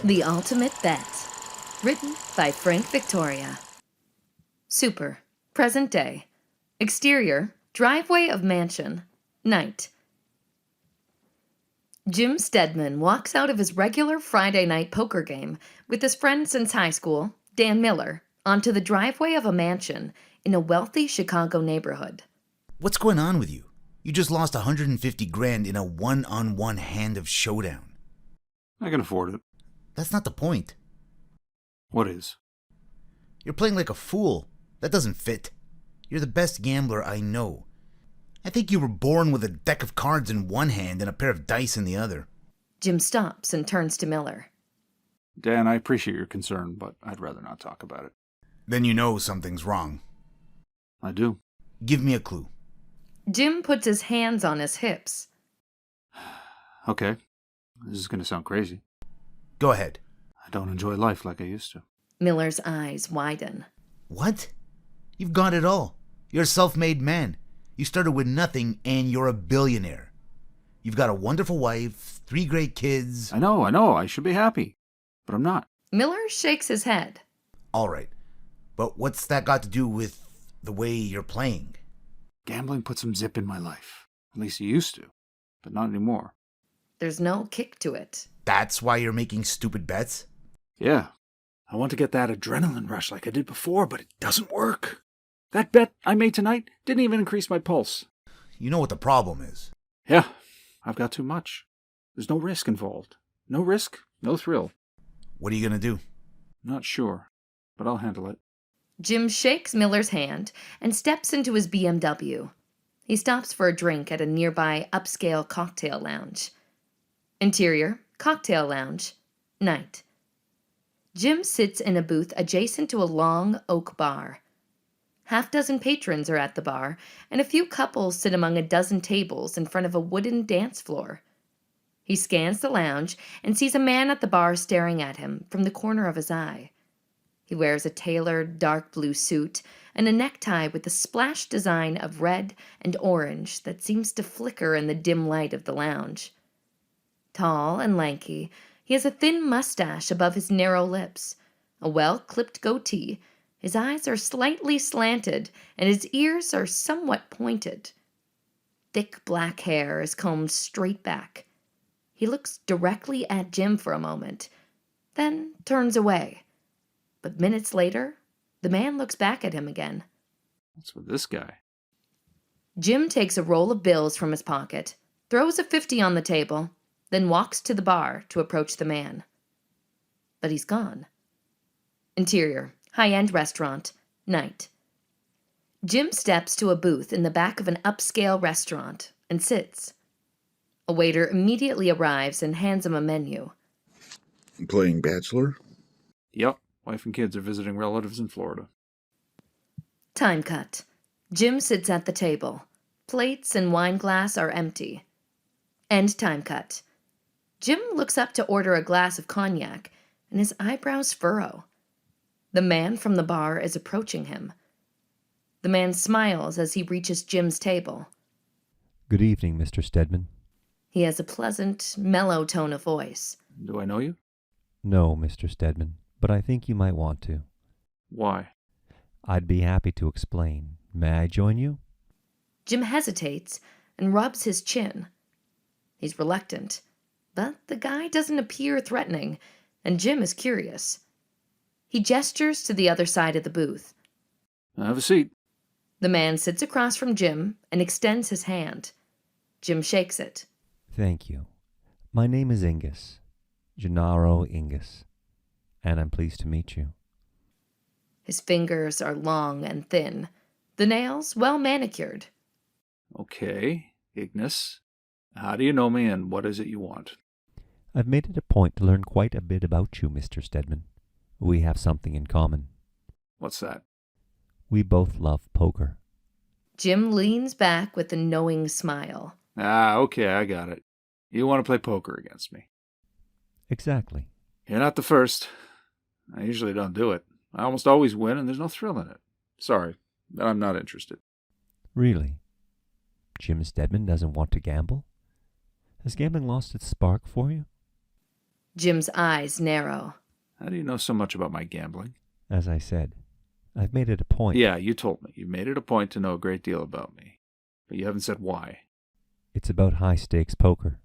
The Ultimate Bet. Written by Frank Victoria. Super. Present day. Exterior. Driveway of mansion. Night. Jim Stedman walks out of his regular Friday night poker game with his friend since high school, Dan Miller, onto the driveway of a mansion in a wealthy Chicago neighborhood. What's going on with you? You just lost $150,000 in a one-on-one hand of showdown. I can afford it. That's not the point. What is? You're playing like a fool. That doesn't fit. You're the best gambler I know. I think you were born with a deck of cards in one hand and a pair of dice in the other. Jim stops and turns to Miller. Dan, I appreciate your concern, but I'd rather not talk about it. Then you know something's wrong. I do. Give me a clue. Jim puts his hands on his hips. Okay. This is going to sound crazy. Go ahead. I don't enjoy life like I used to. Miller's eyes widen. What? You've got it all. You're a self-made man. You started with nothing and you're a billionaire. You've got a wonderful wife, 3 great kids. I know. I should be happy. But I'm not. Miller shakes his head. All right. But what's that got to do with the way you're playing? Gambling put some zip in my life. At least it used to. But not anymore. There's no kick to it. That's why you're making stupid bets? Yeah. I want to get that adrenaline rush like I did before, but it doesn't work. That bet I made tonight didn't even increase my pulse. You know what the problem is. Yeah. I've got too much. There's no risk involved. No risk, no thrill. What are you going to do? Not sure, but I'll handle it. Jim shakes Miller's hand and steps into his BMW. He stops for a drink at a nearby upscale cocktail lounge. Interior, cocktail lounge, night. Jim sits in a booth adjacent to a long oak bar. Half-dozen patrons are at the bar, and a few couples sit among a dozen tables in front of a wooden dance floor. He scans the lounge and sees a man at the bar staring at him from the corner of his eye. He wears a tailored dark blue suit and a necktie with a splashed design of red and orange that seems to flicker in the dim light of the lounge. Tall and lanky, he has a thin mustache above his narrow lips, a well-clipped goatee. His eyes are slightly slanted, and his ears are somewhat pointed. Thick black hair is combed straight back. He looks directly at Jim for a moment, then turns away. But minutes later, the man looks back at him again. What's with this guy? Jim takes a roll of bills from his pocket, throws a 50 on the table, then walks to the bar to approach the man. But he's gone. Interior, high-end restaurant, night. Jim steps to a booth in the back of an upscale restaurant and sits. A waiter immediately arrives and hands him a menu. Playing Bachelor? Yep. Wife and kids are visiting relatives in Florida. Time cut. Jim sits at the table. Plates and wine glass are empty. End time cut. Jim looks up to order a glass of cognac, and his eyebrows furrow. The man from the bar is approaching him. The man smiles as he reaches Jim's table. Good evening, Mr. Stedman. He has a pleasant, mellow tone of voice. Do I know you? No, Mr. Stedman, but I think you might want to. Why? I'd be happy to explain. May I join you? Jim hesitates and rubs his chin. He's reluctant, but the guy doesn't appear threatening, and Jim is curious. He gestures to the other side of the booth. Have a seat. The man sits across from Jim and extends his hand. Jim shakes it. Thank you. My name is Ingus, Gennaro Ingus, and I'm pleased to meet you. His fingers are long and thin, the nails well manicured. Okay, Ignis. How do you know me and what is it you want? I've made it a point to learn quite a bit about you, Mr. Stedman. We have something in common. What's that? We both love poker. Jim leans back with a knowing smile. Okay, I got it. You want to play poker against me. Exactly. You're not the first. I usually don't do it. I almost always win, and there's no thrill in it. Sorry, but I'm not interested. Really? Jim Stedman doesn't want to gamble? Has gambling lost its spark for you? Jim's eyes narrow. How do you know so much about my gambling? As I said, I've made it a point. Yeah, you told me. You made it a point to know a great deal about me. But you haven't said why. It's about high-stakes poker.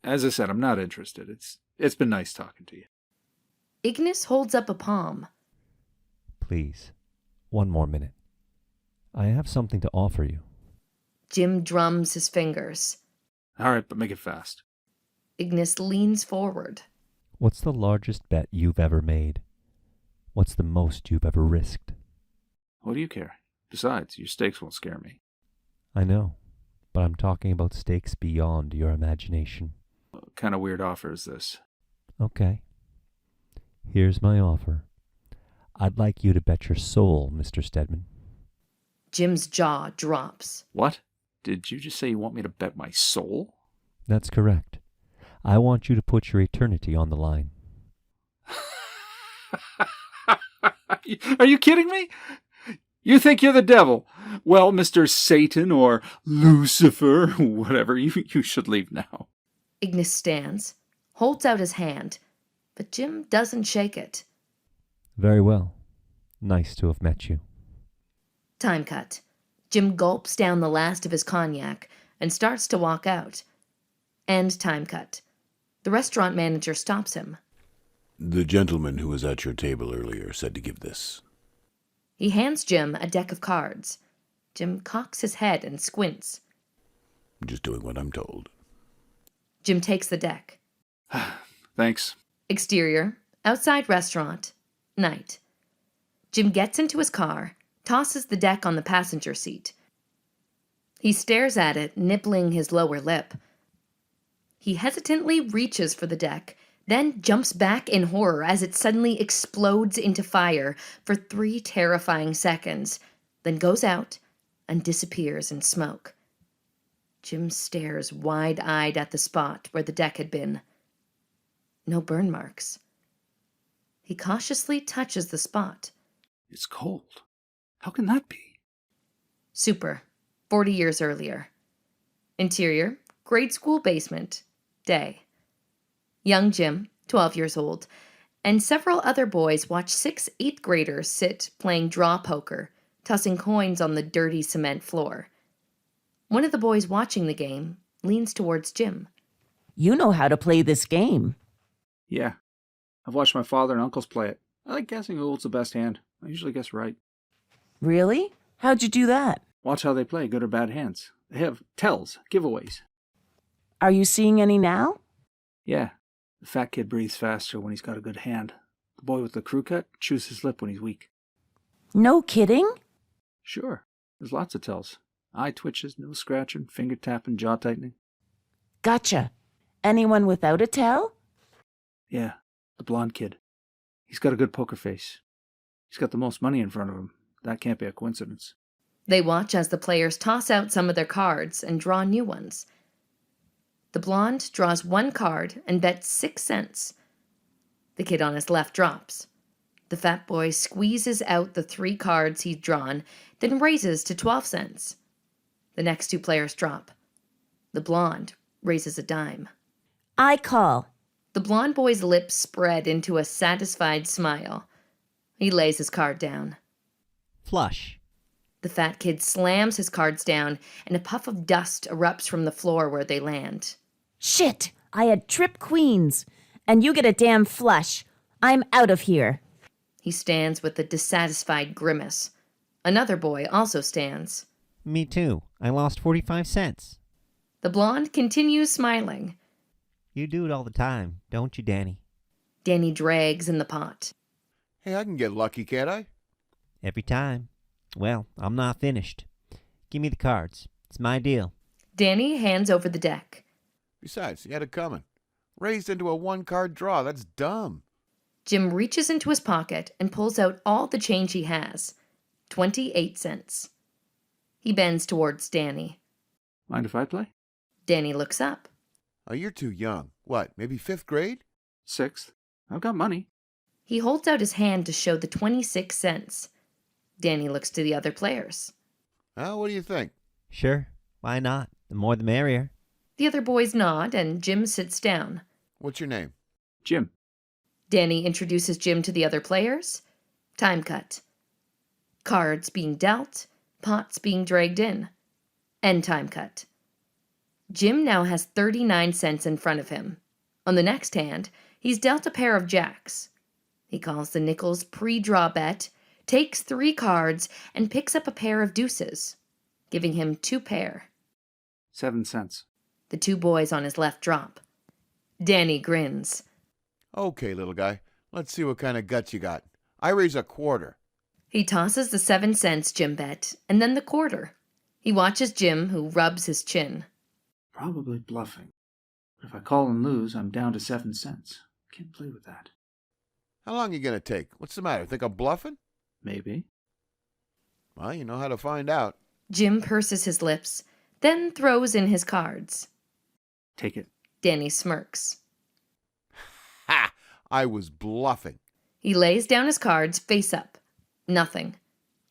As I said, I'm not interested. It's been nice talking to you. Ignis holds up a palm. Please, one more minute. I have something to offer you. Jim drums his fingers. All right, but make it fast. Ignis leans forward. What's the largest bet you've ever made? What's the most you've ever risked? What do you care? Besides, your stakes won't scare me. I know, but I'm talking about stakes beyond your imagination. What kind of weird offer is this? Okay. Here's my offer. I'd like you to bet your soul, Mr. Stedman. Jim's jaw drops. What? Did you just say you want me to bet my soul? That's correct. I want you to put your eternity on the line. Are you kidding me? You think you're the devil? Well, Mr. Satan or Lucifer, whatever, you should leave now. Ignis stands, holds out his hand, but Jim doesn't shake it. Very well. Nice to have met you. Time cut. Jim gulps down the last of his cognac and starts to walk out. And time cut. The restaurant manager stops him. The gentleman who was at your table earlier said to give this. He hands Jim a deck of cards. Jim cocks his head and squints. Just doing what I'm told. Jim takes the deck. Thanks. Exterior, outside restaurant, night. Jim gets into his car, tosses the deck on the passenger seat. He stares at it, nibbling his lower lip. He hesitantly reaches for the deck, then jumps back in horror as it suddenly explodes into fire for 3 terrifying seconds, then goes out and disappears in smoke. Jim stares wide-eyed at the spot where the deck had been. No burn marks. He cautiously touches the spot. It's cold. How can that be? Super, 40 years earlier. Interior, grade school basement, day. Young Jim, 12 years old, and several other boys watch 6 8th graders sit playing draw poker, tossing coins on the dirty cement floor. One of the boys watching the game leans towards Jim. You know how to play this game. Yeah. I've watched my father and uncles play it. I like guessing who holds the best hand. I usually guess right. Really? How'd you do that? Watch how they play, good or bad hands. They have tells, giveaways. Are you seeing any now? Yeah. The fat kid breathes faster when he's got a good hand. The boy with the crew cut chews his lip when he's weak. No kidding? Sure. There's lots of tells. Eye twitches, nose scratching, finger tapping, jaw tightening. Gotcha. Anyone without a tell? Yeah, the blonde kid. He's got a good poker face. He's got the most money in front of him. That can't be a coincidence. They watch as the players toss out some of their cards and draw new ones. The blonde draws 1 card and bets 6 cents. The kid on his left drops. The fat boy squeezes out the 3 cards he'd drawn, then raises to 12 cents. The next 2 players drop. The blonde raises a dime. I call. The blonde boy's lips spread into a satisfied smile. He lays his card down. Flush. The fat kid slams his cards down, and a puff of dust erupts from the floor where they land. Shit! I had trip queens. And you get a damn flush. I'm out of here. He stands with a dissatisfied grimace. Another boy also stands. Me too. I lost 45 cents. The blonde continues smiling. You do it all the time, don't you, Danny? Danny drags in the pot. Hey, I can get lucky, can't I? Every time. Well, I'm not finished. Give me the cards. It's my deal. Danny hands over the deck. Besides, you had it coming. Raised into a 1-card draw. That's dumb. Jim reaches into his pocket and pulls out all the change he has. 28 cents. He bends towards Danny. Mind if I play? Danny looks up. Oh, you're too young. What, maybe 5th grade? 6th. I've got money. He holds out his hand to show the 26 cents. Danny looks to the other players. What do you think? Sure. Why not? The more the merrier. The other boys nod, and Jim sits down. What's your name? Jim. Danny introduces Jim to the other players. Time cut. Cards being dealt, pots being dragged in. End time cut. Jim now has 39 cents in front of him. On the next hand, he's dealt a pair of jacks. He calls the nickels pre-draw bet, takes 3 cards, and picks up a pair of deuces, giving him 2 pair. 7 cents. The 2 boys on his left drop. Danny grins. Okay, little guy. Let's see what kind of guts you got. I raise a quarter. He tosses the 7 cents Jim bet, and then the quarter. He watches Jim, who rubs his chin. Probably bluffing. But if I call and lose, I'm down to 7 cents. Can't play with that. How long you gonna take? What's the matter? Think I'm bluffing? Maybe. Well, you know how to find out. Jim purses his lips, then throws in his cards. Take it. Danny smirks. Ha! I was bluffing. He lays down his cards face up. Nothing.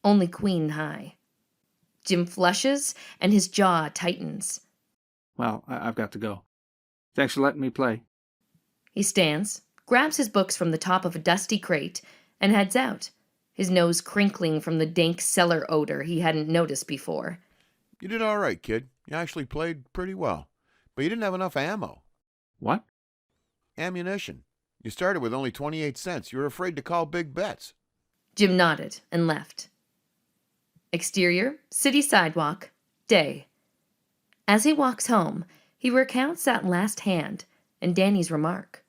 Only queen high. Jim flushes, and his jaw tightens. Well, I've got to go. Thanks for letting me play. He stands, grabs his books from the top of a dusty crate, and heads out, his nose crinkling from the dank cellar odor he hadn't noticed before. You did all right, kid. You actually played pretty well. But you didn't have enough ammo. What? Ammunition. You started with only 28 cents. You were afraid to call big bets. Jim nodded and left. Exterior, city sidewalk, day. As he walks home, he recounts that last hand and Danny's remark.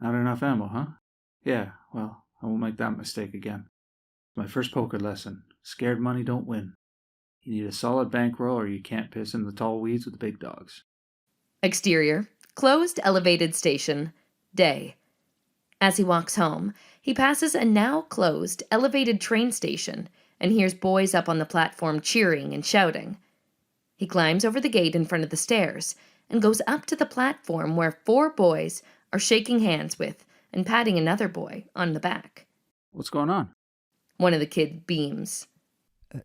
Not enough ammo, huh? Yeah, well, I won't make that mistake again. My first poker lesson. Scared money don't win. You need a solid bankroll or you can't piss in the tall weeds with the big dogs. Exterior, closed elevated station, day. As he walks home, he passes a now closed elevated train station and hears boys up on the platform cheering and shouting. He climbs over the gate in front of the stairs and goes up to the platform where 4 boys are shaking hands with and patting another boy on the back. What's going on? One of the kids beams.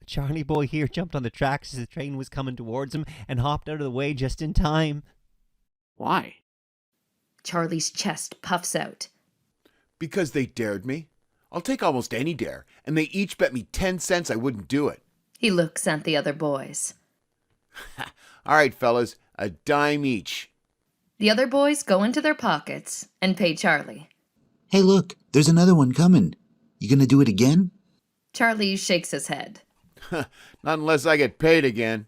Charlie boy here jumped on the tracks as the train was coming towards him and hopped out of the way just in time. Why? Charlie's chest puffs out. Because they dared me. I'll take almost any dare, and they each bet me 10 cents I wouldn't do it. He looks at the other boys. All right, fellas, a dime each. The other boys go into their pockets and pay Charlie. Hey, look, there's another one coming. You gonna do it again? Charlie shakes his head. Not unless I get paid again.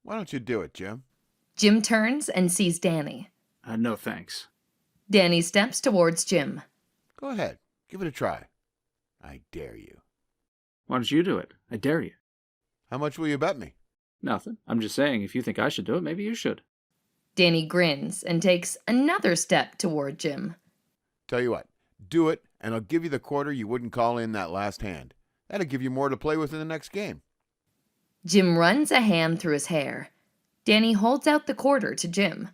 Why don't you do it, Jim? Jim turns and sees Danny. No thanks. Danny steps towards Jim. Go ahead. Give it a try. I dare you. Why don't you do it? I dare you. How much will you bet me? Nothing. I'm just saying, if you think I should do it, maybe you should. Danny grins and takes another step toward Jim. Tell you what, do it, and I'll give you the quarter you wouldn't call in that last hand. That'll give you more to play with in the next game. Jim runs a hand through his hair. Danny holds out the quarter to Jim.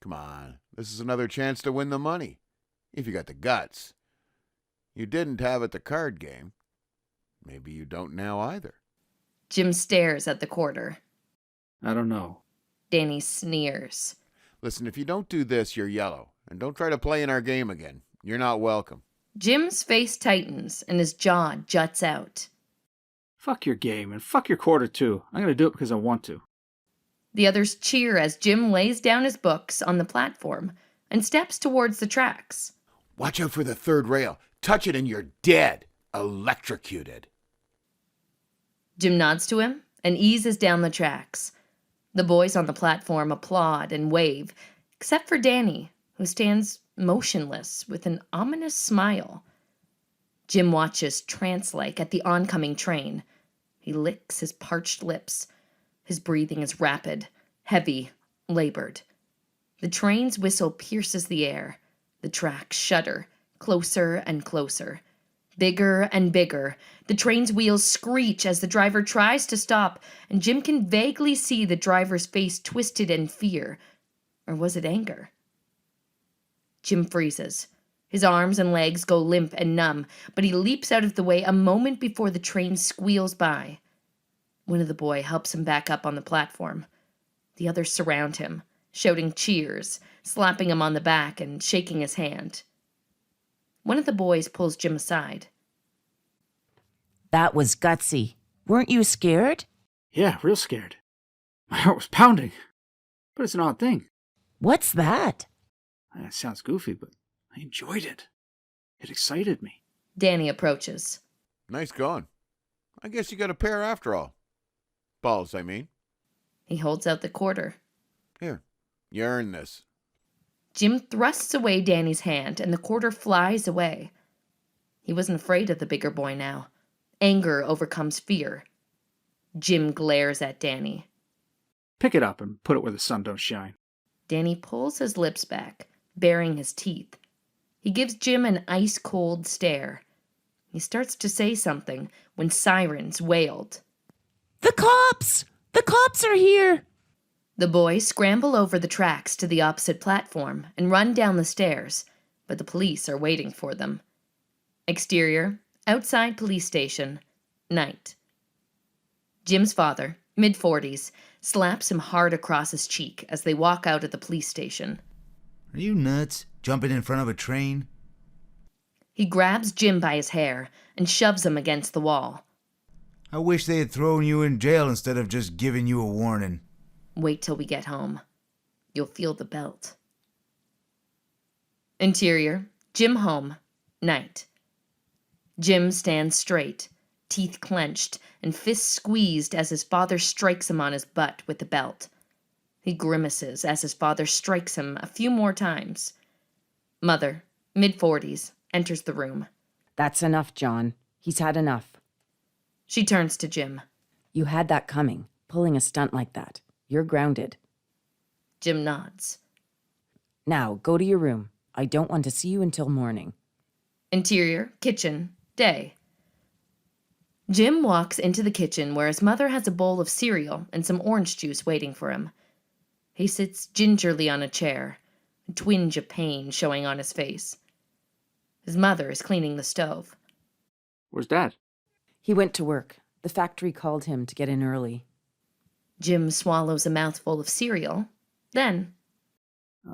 Come on, this is another chance to win the money. If you got the guts. You didn't have at the card game. Maybe you don't now either. Jim stares at the quarter. I don't know. Danny sneers. Listen, if you don't do this, you're yellow. And don't try to play in our game again. You're not welcome. Jim's face tightens and his jaw juts out. Fuck your game and fuck your quarter too. I'm going to do it because I want to. The others cheer as Jim lays down his books on the platform and steps towards the tracks. Watch out for the third rail. Touch it and you're dead. Electrocuted. Jim nods to him and eases down the tracks. The boys on the platform applaud and wave, except for Danny, who stands motionless with an ominous smile. Jim watches trance-like at the oncoming train. He licks his parched lips. His breathing is rapid, heavy, labored. The train's whistle pierces the air. The tracks shudder, closer and closer. Bigger and bigger. The train's wheels screech as the driver tries to stop, and Jim can vaguely see the driver's face twisted in fear. Or was it anger? Jim freezes. His arms and legs go limp and numb, but he leaps out of the way a moment before the train squeals by. One of the boys helps him back up on the platform. The others surround him, shouting cheers, slapping him on the back and shaking his hand. One of the boys pulls Jim aside. That was gutsy. Weren't you scared? Yeah, real scared. My heart was pounding. But it's an odd thing. What's that? It sounds goofy, but I enjoyed it. It excited me. Danny approaches. Nice going. I guess you got a pair after all. Balls, I mean. He holds out the quarter. Here, you earned this. Jim thrusts away Danny's hand, and the quarter flies away. He wasn't afraid of the bigger boy now. Anger overcomes fear. Jim glares at Danny. Pick it up and put it where the sun don't shine. Danny pulls his lips back, baring his teeth. He gives Jim an ice-cold stare. He starts to say something when sirens wailed. The cops! The cops are here! The boys scramble over the tracks to the opposite platform and run down the stairs, but the police are waiting for them. Exterior, outside police station, night. Jim's father, mid-40s, slaps him hard across his cheek as they walk out of the police station. Are you nuts? Jumping in front of a train? He grabs Jim by his hair and shoves him against the wall. I wish they had thrown you in jail instead of just giving you a warning. Wait till we get home. You'll feel the belt. Interior, Jim home, night. Jim stands straight, teeth clenched and fists squeezed as his father strikes him on his butt with the belt. He grimaces as his father strikes him a few more times. Mother, mid-40s, enters the room. That's enough, John. He's had enough. She turns to Jim. You had that coming, pulling a stunt like that. You're grounded. Jim nods. Now, go to your room. I don't want to see you until morning. Interior, kitchen, day. Jim walks into the kitchen where his mother has a bowl of cereal and some orange juice waiting for him. He sits gingerly on a chair, a twinge of pain showing on his face. His mother is cleaning the stove. Where's Dad? He went to work. The factory called him to get in early. Jim swallows a mouthful of cereal. Then,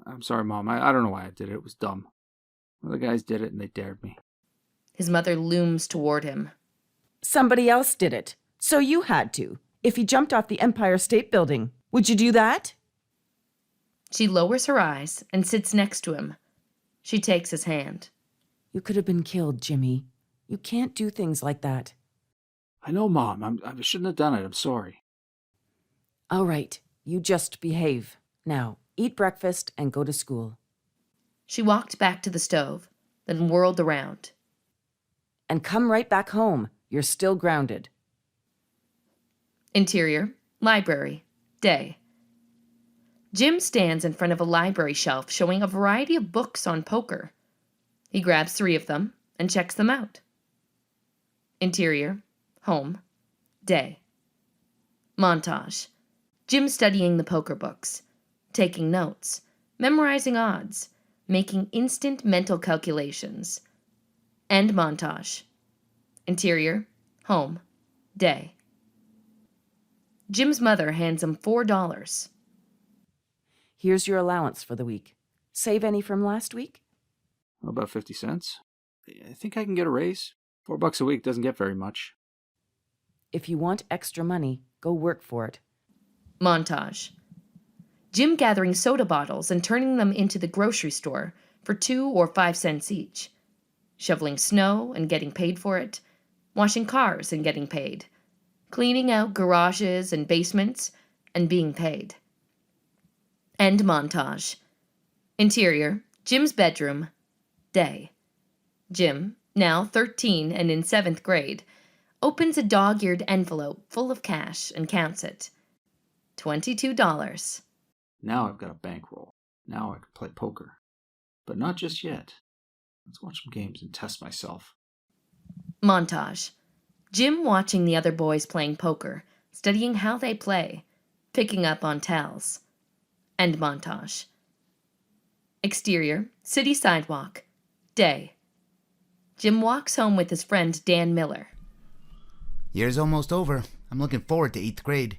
I'm sorry, Mom. I don't know why I did it. It was dumb. Well, the guys did it and they dared me. his mother looms toward him. Somebody else did it, so you had to. If he jumped off the Empire State Building, would you do that? She lowers her eyes and sits next to him. She takes his hand. You could have been killed, Jimmy. You can't do things like that. I know, Mom. I shouldn't have done it. I'm sorry. All right, you just behave. Now, eat breakfast and go to school. She walked back to the stove, then whirled around. And come right back home. You're still grounded. Interior, library, day. Jim stands in front of a library shelf showing a variety of books on poker. He grabs 3 of them and checks them out. Interior, home, day. Montage. Jim studying the poker books, taking notes, memorizing odds, making instant mental calculations. End montage. Interior, home, day. Jim's mother hands him $4. Here's your allowance for the week. Save any from last week? About 50 cents. I think I can get a raise. $4 a week doesn't get very much. If you want extra money, go work for it. Montage. Jim gathering soda bottles and turning them into the grocery store for 2 or 5 cents each. Shoveling snow and getting paid for it. Washing cars and getting paid. Cleaning out garages and basements and being paid. End montage. Interior, Jim's bedroom, day. Jim, now 13 and in 7th grade, opens a dog-eared envelope full of cash and counts it. $22. Now I've got a bankroll. Now I can play poker. But not just yet. Let's watch some games and test myself. Montage. Jim watching the other boys playing poker, studying how they play, picking up on tells. End montage. Exterior, city sidewalk, day. Jim walks home with his friend Dan Miller. Year's almost over. I'm looking forward to 8th grade.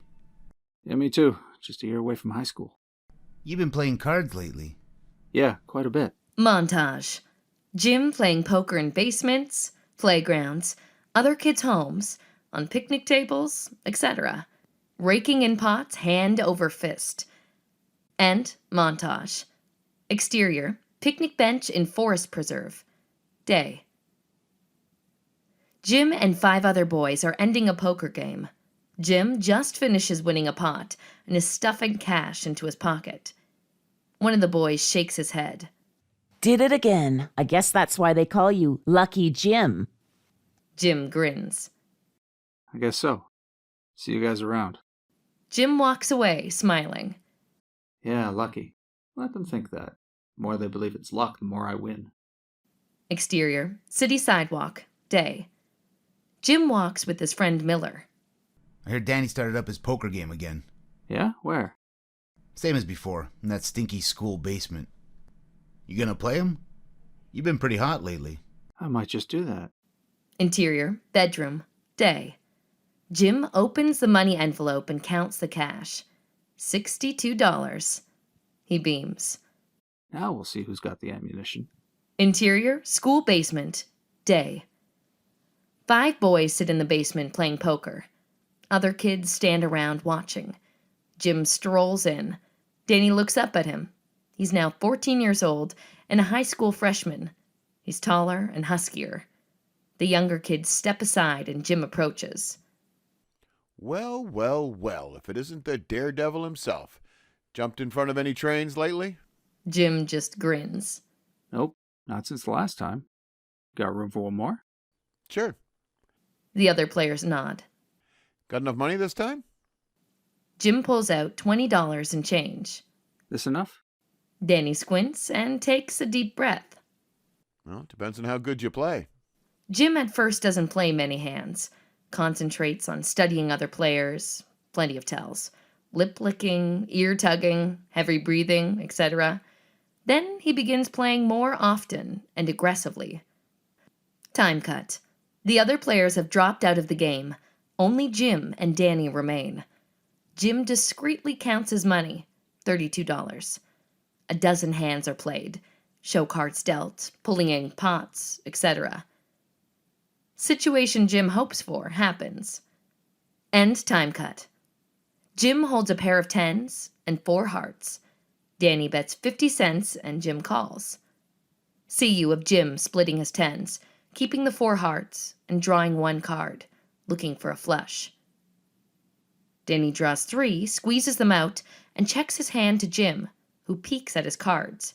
Yeah, me too. Just a year away from high school. You've been playing cards lately. Yeah, quite a bit. Montage. Jim playing poker in basements, playgrounds, other kids' homes, on picnic tables, etc. Raking in pots hand over fist. End montage. Exterior, picnic bench in forest preserve. Day. Jim and 5 other boys are ending a poker game. Jim just finishes winning a pot and is stuffing cash into his pocket. One of the boys shakes his head. Did it again. I guess that's why they call you Lucky Jim. Jim grins. I guess so. See you guys around. Jim walks away, smiling. Yeah, lucky. Let them think that. The more they believe it's luck, the more I win. Exterior, city sidewalk, day. Jim walks with his friend Miller. I heard Danny started up his poker game again. Yeah? Where? Same as before, in that stinky school basement. You gonna play him? You've been pretty hot lately. I might just do that. Interior, bedroom, day. Jim opens the money envelope and counts the cash. $62. He beams. Now we'll see who's got the ammunition. Interior, school basement, day. 5 boys sit in the basement playing poker. Other kids stand around watching. Jim strolls in. Danny looks up at him. He's now 14 years old and a high school freshman. He's taller and huskier. The younger kids step aside and Jim approaches. Well, well, well, if it isn't the daredevil himself. Jumped in front of any trains lately? Jim just grins. Nope, not since the last time. Got room for one more? Sure. The other players nod. Got enough money this time? Jim pulls out $20 in change. This enough? Danny squints and takes a deep breath. Well, it depends on how good you play. Jim at first doesn't play many hands. Concentrates on studying other players. Plenty of tells. Lip-licking, ear-tugging, heavy breathing, etc. Then he begins playing more often and aggressively. Time cut. The other players have dropped out of the game. Only Jim and Danny remain. Jim discreetly counts his money, $32. A dozen hands are played. Show cards dealt, pulling in pots, etc. Situation Jim hopes for happens. End time cut. Jim holds a pair of 10s and 4 hearts. Danny bets 50 cents and Jim calls. See you of Jim splitting his 10s, keeping the 4 hearts and drawing 1 card, looking for a flush. Danny draws 3, squeezes them out, and checks his hand to Jim, who peeks at his cards.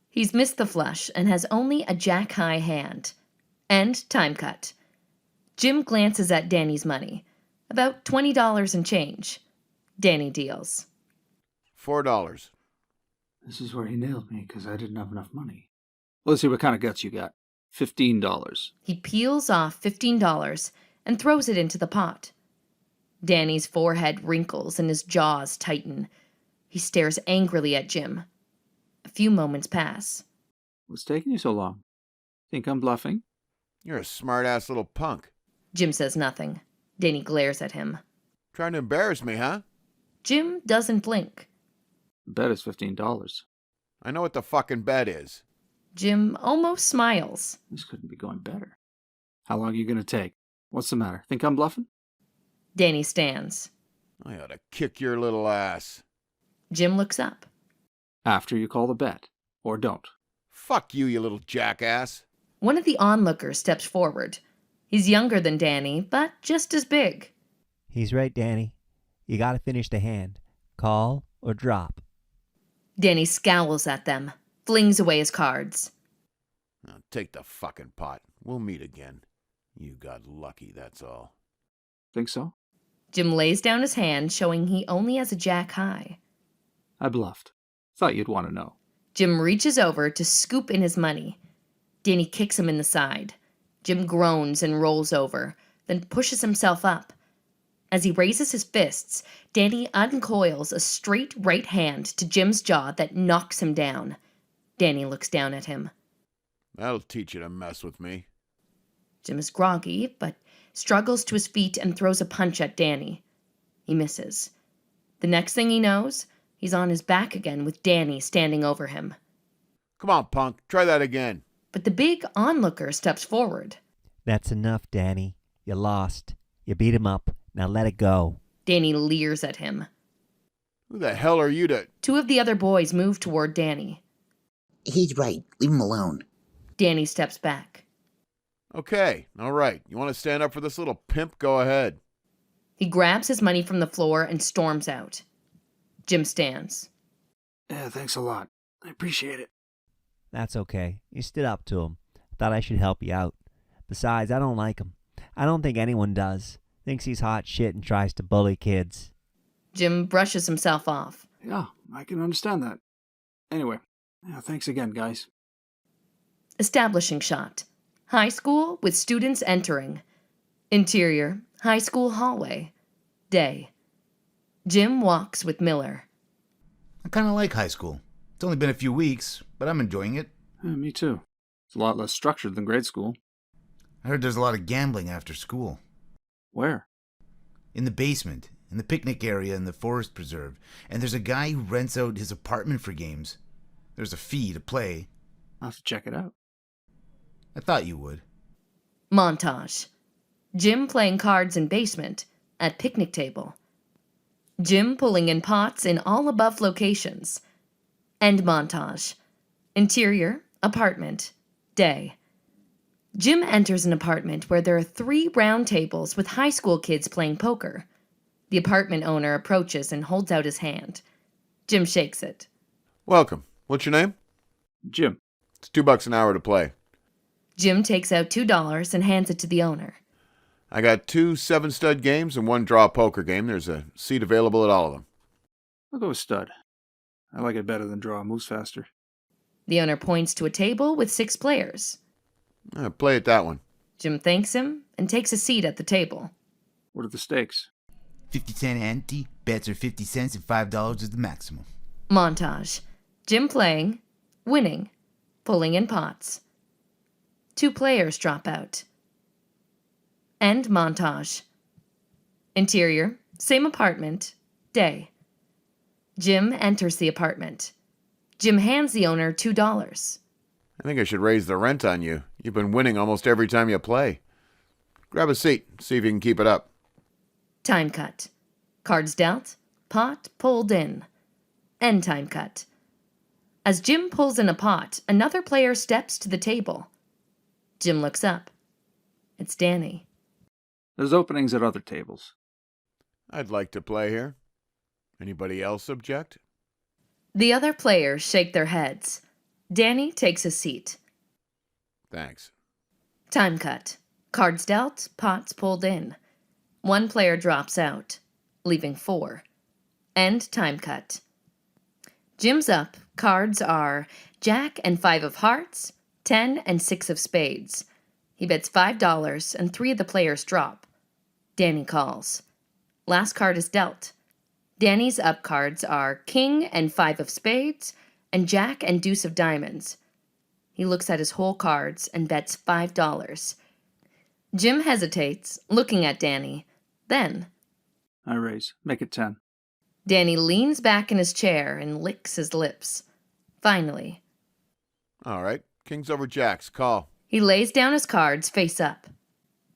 He's missed the flush and has only a jack-high hand. End time cut. Jim glances at Danny's money. About $20 in change. Danny deals. $4. This is where he nailed me because I didn't have enough money. Let's see what kind of guts you got. $15. He peels off $15 and throws it into the pot. Danny's forehead wrinkles and his jaws tighten. He stares angrily at Jim. A few moments pass. What's taking you so long? Think I'm bluffing? You're a smart-ass little punk. Jim says nothing. Danny glares at him. Trying to embarrass me, huh? Jim doesn't blink. The bet is $15. I know what the fucking bet is. Jim almost smiles. This couldn't be going better. How long are you going to take? What's the matter? Think I'm bluffing? Danny stands. I ought to kick your little ass. Jim looks up. After you call the bet. Or don't. Fuck you, you little jackass. One of the onlookers steps forward. He's younger than Danny, but just as big. He's right, Danny. You gotta finish the hand. Call or drop. Danny scowls at them, flings away his cards. Now take the fucking pot. We'll meet again. You got lucky, that's all. Think so? Jim lays down his hand, showing he only has a jack high. I bluffed. Thought you'd want to know. Jim reaches over to scoop in his money. Danny kicks him in the side. Jim groans and rolls over, then pushes himself up. As he raises his fists, Danny uncoils a straight right hand to Jim's jaw that knocks him down. Danny looks down at him. That'll teach you to mess with me. Jim is groggy, but struggles to his feet and throws a punch at Danny. He misses. The next thing he knows, he's on his back again with Danny standing over him. Come on, punk. Try that again. but the big onlooker steps forward. That's enough, Danny. You lost. You beat him up. Now let it go. Danny leers at him. Who the hell are you to... Two of the other boys move toward Danny. He's right. Leave him alone. Danny steps back. Okay, all right. You want to stand up for this little pimp? Go ahead. He grabs his money from the floor and storms out. Jim stands. Yeah, thanks a lot. I appreciate it. That's okay. You stood up to him. Thought I should help you out. Besides, I don't like him. I don't think anyone does. Thinks he's hot shit and tries to bully kids. Jim brushes himself off. Yeah, I can understand that. Anyway, yeah, thanks again, guys. Establishing shot. High school with students entering. Interior, high school hallway. Day. Jim walks with Miller. I kind of like high school. It's only been a few weeks, but I'm enjoying it. Yeah, me too. It's a lot less structured than grade school. I heard there's a lot of gambling after school. Where? In the basement, in the picnic area in the forest preserve. And there's a guy who rents out his apartment for games. There's a fee to play. I'll have to check it out. I thought you would. Montage. Jim playing cards in basement, at picnic table. Jim pulling in pots in all above locations. End montage. Interior, apartment, day. Jim enters an apartment where there are 3 round tables with high school kids playing poker. The apartment owner approaches and holds out his hand. Jim shakes it. Welcome. What's your name? Jim. It's $2 an hour to play. Jim takes out $2 and hands it to the owner. I got 2 7-stud games and 1 draw poker game. There's a seat available at all of them. I'll go with stud. I like it better than draw. Moves faster. The owner points to a table with 6 players. Play at that one. Jim thanks him and takes a seat at the table. What are the stakes? 50-cent ante, bets are 50 cents and $5 is the maximum. Montage. Jim playing, winning, pulling in pots. 2 players drop out. End montage. Interior, same apartment, day. Jim enters the apartment. Jim hands the owner $2. I think I should raise the rent on you. You've been winning almost every time you play. Grab a seat. See if you can keep it up. Time cut. Cards dealt, pot pulled in. End time cut. As Jim pulls in a pot, another player steps to the table. Jim looks up. It's Danny. There's openings at other tables. I'd like to play here. Anybody else object? The other players shake their heads. Danny takes a seat. Thanks. Time cut. Cards dealt, pots pulled in. 1 player drops out, leaving 4. End time cut. Jim's up. Cards are Jack and 5 of hearts, 10 and 6 of spades. He bets $5 and 3 of the players drop. Danny calls. Last card is dealt. Danny's up cards are King and 5 of spades and Jack and deuce of diamonds. He looks at his whole cards and bets $5. Jim hesitates, looking at Danny. Then, I raise. Make it 10. Danny leans back in his chair and licks his lips. Finally, All right. Kings over jacks. Call. he lays down his cards face up.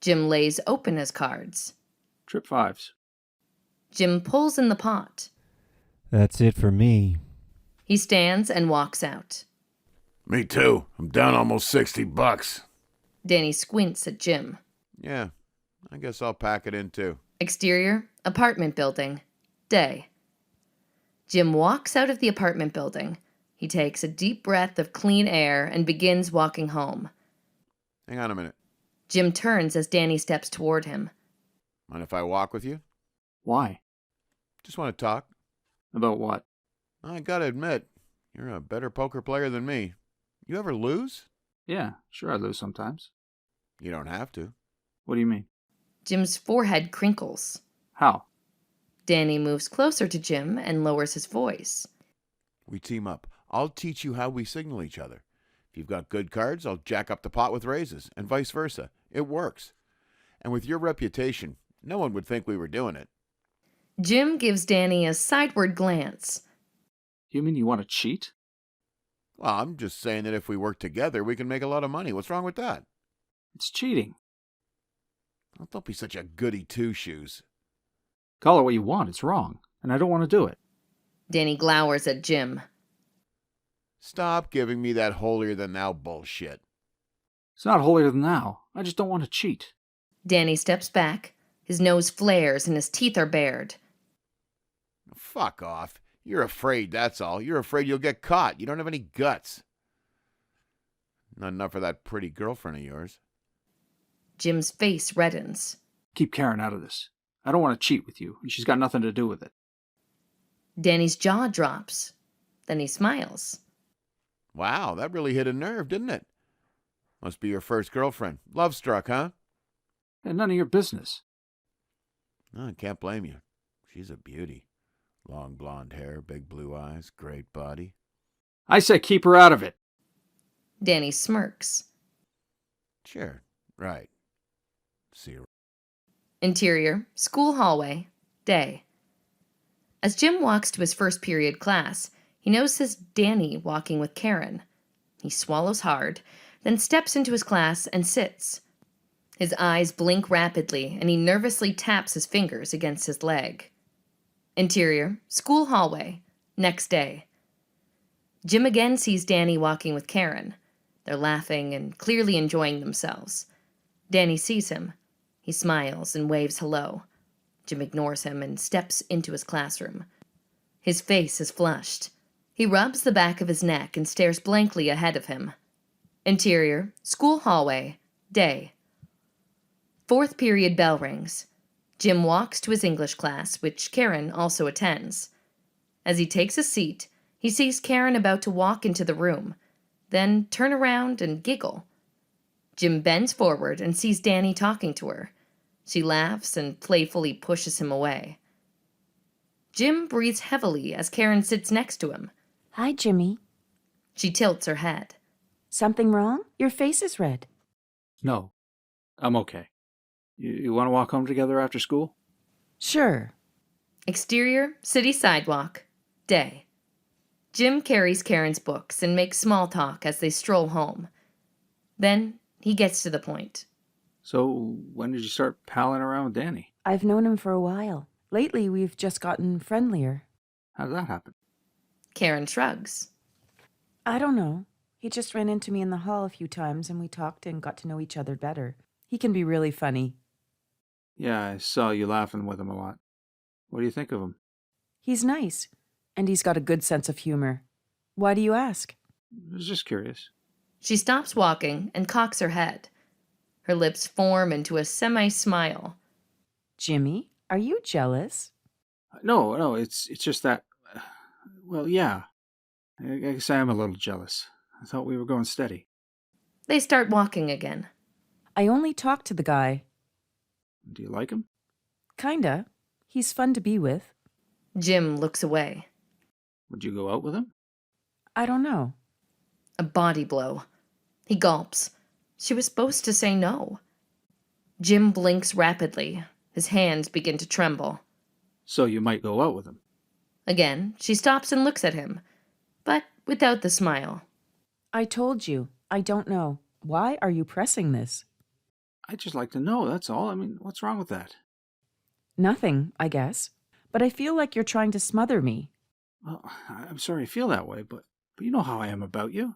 Jim lays open his cards. Trip 5s. Jim pulls in the pot. That's it for me. He stands and walks out. Me too. I'm down almost $60. Danny squints at Jim. Yeah, I guess I'll pack it in too. Exterior, apartment building. Day. Jim walks out of the apartment building. He takes a deep breath of clean air and begins walking home. Hang on a minute. Jim turns as Danny steps toward him. Mind if I walk with you? Why? Just want to talk. About what? I gotta admit, you're a better poker player than me. You ever lose? Yeah, sure I lose sometimes. You don't have to. What do you mean? Jim's forehead crinkles. How? Danny moves closer to Jim and lowers his voice. We team up. I'll teach you how we signal each other. If you've got good cards, I'll jack up the pot with raises, and vice versa. It works. And with your reputation, no one would think we were doing it. Jim gives Danny a sideward glance. You mean you want to cheat? Well, I'm just saying that if we work together, we can make a lot of money. What's wrong with that? It's cheating. Well, don't be such a goody two-shoes. Call it what you want. It's wrong. And I don't want to do it. Danny glowers at Jim. Stop giving me that holier-than-thou bullshit. It's not holier than thou. I just don't want to cheat. Danny steps back. His nose flares and his teeth are bared. Fuck off. You're afraid, that's all. You're afraid you'll get caught. You don't have any guts. Not enough for that pretty girlfriend of yours. Jim's face reddens. Keep Karen out of this. I don't want to cheat with you, and she's got nothing to do with it. Danny's jaw drops. Then he smiles. Wow, that really hit a nerve, didn't it? Must be your first girlfriend. Love struck, huh? And none of your business. I can't blame you. She's a beauty. Long blonde hair, big blue eyes, great body. I say keep her out of it. Danny smirks. Sure, right. See you. Interior, school hallway, day. As Jim walks to his first period class, he notices Danny walking with Karen. He swallows hard, then steps into his class and sits. His eyes blink rapidly, and he nervously taps his fingers against his leg. Interior, school hallway, next day. Jim again sees Danny walking with Karen. They're laughing and clearly enjoying themselves. Danny sees him. He smiles and waves hello. Jim ignores him and steps into his classroom. His face is flushed. He rubs the back of his neck and stares blankly ahead of him. Interior, school hallway, day. Fourth period bell rings. Jim walks to his English class, which Karen also attends. As he takes a seat, he sees Karen about to walk into the room, then turn around and giggle. Jim bends forward and sees Danny talking to her. She laughs and playfully pushes him away. Jim breathes heavily as Karen sits next to him. Hi, Jimmy. She tilts her head. Something wrong? Your face is red. No, I'm okay. You want to walk home together after school? Sure. Exterior, city sidewalk, day. Jim carries Karen's books and makes small talk as they stroll home. Then he gets to the point. So, when did you start palling around with Danny? I've known him for a while. Lately, we've just gotten friendlier. How did that happen? Karen shrugs. I don't know. He just ran into me in the hall a few times and we talked and got to know each other better. He can be really funny. Yeah, I saw you laughing with him a lot. What do you think of him? He's nice, and he's got a good sense of humor. Why do you ask? I was just curious. She stops walking and cocks her head. Her lips form into a semi-smile. Jimmy, are you jealous? No, it's just that... Well, yeah. I guess I am a little jealous. I thought we were going steady. They start walking again. I only talked to the guy. Do you like him? Kinda. He's fun to be with. Jim looks away. Would you go out with him? I don't know. A body blow. He gulps. She was supposed to say no. Jim blinks rapidly. His hands begin to tremble. So you might go out with him? Again, she stops and looks at him, but without the smile. I told you. I don't know. Why are you pressing this? I'd just like to know, that's all. I mean, what's wrong with that? Nothing, I guess. But I feel like you're trying to smother me. Well, I'm sorry you feel that way, but you know how I am about you.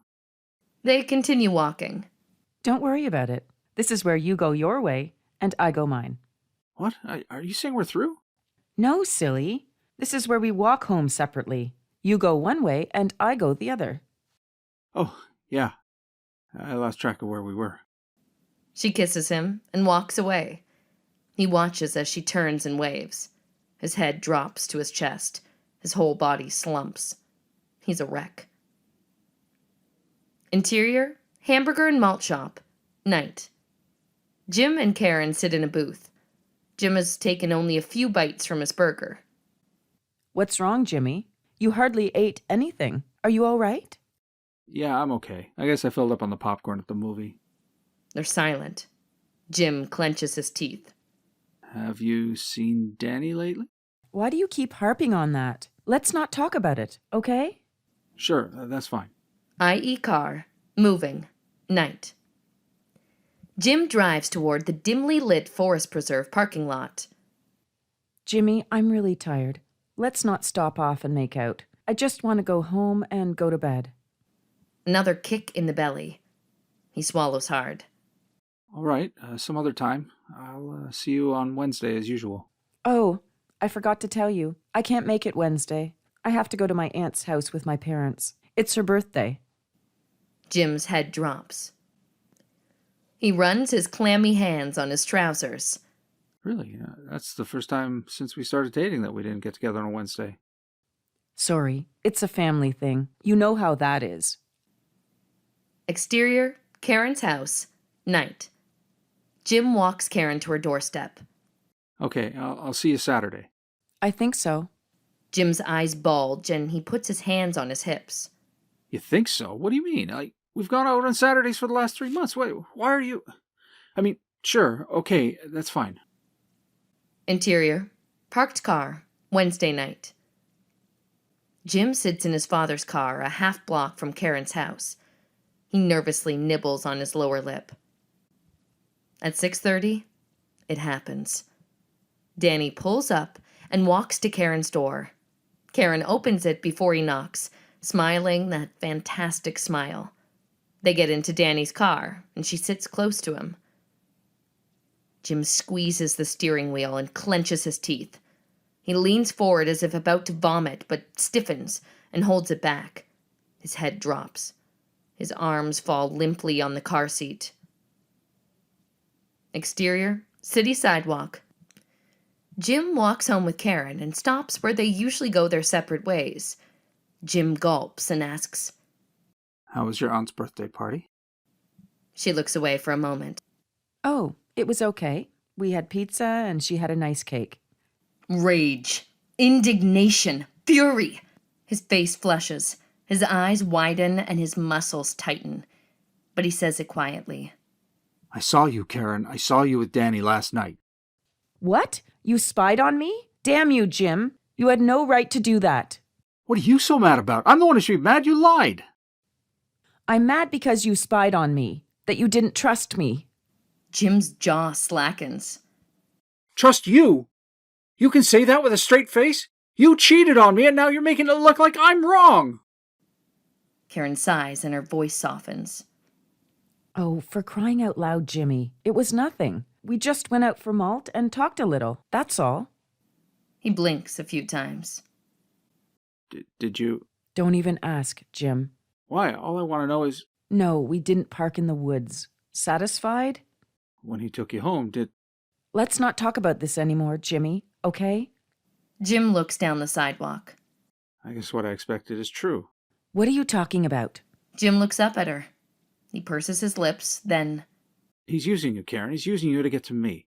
They continue walking. Don't worry about it. This is where you go your way, and I go mine. What? Are you saying we're through? No, silly. This is where we walk home separately. You go one way, and I go the other. Oh, yeah. I lost track of where we were. She kisses him and walks away. He watches as she turns and waves. His head drops to his chest. His whole body slumps. He's a wreck. Interior, hamburger and malt shop, night. Jim and Karen sit in a booth. Jim has taken only a few bites from his burger. What's wrong, Jimmy? You hardly ate anything. Are you all right? Yeah, I'm okay. I guess I filled up on the popcorn at the movie. They're silent. Jim clenches his teeth. Have you seen Danny lately? Why do you keep harping on that? Let's not talk about it, okay? Sure, that's fine. i.e. car, moving, night. Jim drives toward the dimly lit Forest Preserve parking lot. Jimmy, I'm really tired. Let's not stop off and make out. I just want to go home and go to bed. Another kick in the belly. He swallows hard. All right, some other time. I'll see you on Wednesday as usual. Oh, I forgot to tell you. I can't make it Wednesday. I have to go to my aunt's house with my parents. It's her birthday. Jim's head drops. He runs his clammy hands on his trousers. Really? That's the first time since we started dating that we didn't get together on Wednesday. Sorry, it's a family thing. You know how that is. Exterior, Karen's house, night. Jim walks Karen to her doorstep. Okay, I'll see you Saturday. I think so. Jim's eyes bulge and he puts his hands on his hips. You think so? What do you mean? We've gone out on Saturdays for the last 3 months. Why are you... I mean, sure, okay, that's fine. Interior, parked car, Wednesday night. Jim sits in his father's car a half block from Karen's house. He nervously nibbles on his lower lip. At 6:30, it happens. Danny pulls up and walks to Karen's door. Karen opens it before he knocks, smiling that fantastic smile. They get into Danny's car, and she sits close to him. Jim squeezes the steering wheel and clenches his teeth. He leans forward as if about to vomit, but stiffens and holds it back. His head drops. His arms fall limply on the car seat. Exterior, city sidewalk. Jim walks home with Karen and stops where they usually go their separate ways. Jim gulps and asks, How was your aunt's birthday party? She looks away for a moment. Oh, it was okay. We had pizza and she had a nice cake. Rage, indignation, fury. His face flushes, his eyes widen, and his muscles tighten. But he says it quietly. I saw you, Karen. I saw you with Danny last night. What? You spied on me? Damn you, Jim. You had no right to do that. What are you so mad about? I'm the one who should be mad. You lied. I'm mad because you spied on me, that you didn't trust me. Jim's jaw slackens. Trust you? You can say that with a straight face? You cheated on me and now you're making it look like I'm wrong. Karen sighs and her voice softens. Oh, for crying out loud, Jimmy. It was nothing. We just went out for malt and talked a little. That's all. He blinks a few times. Did you... Don't even ask, Jim. Why? All I want to know is... No, we didn't park in the woods. Satisfied? When he took you home, did... Let's not talk about this anymore, Jimmy, okay? Jim looks down the sidewalk. I guess what I expected is true. What are you talking about? Jim looks up at her. He purses his lips, then... He's using you, Karen. He's using you to get to me.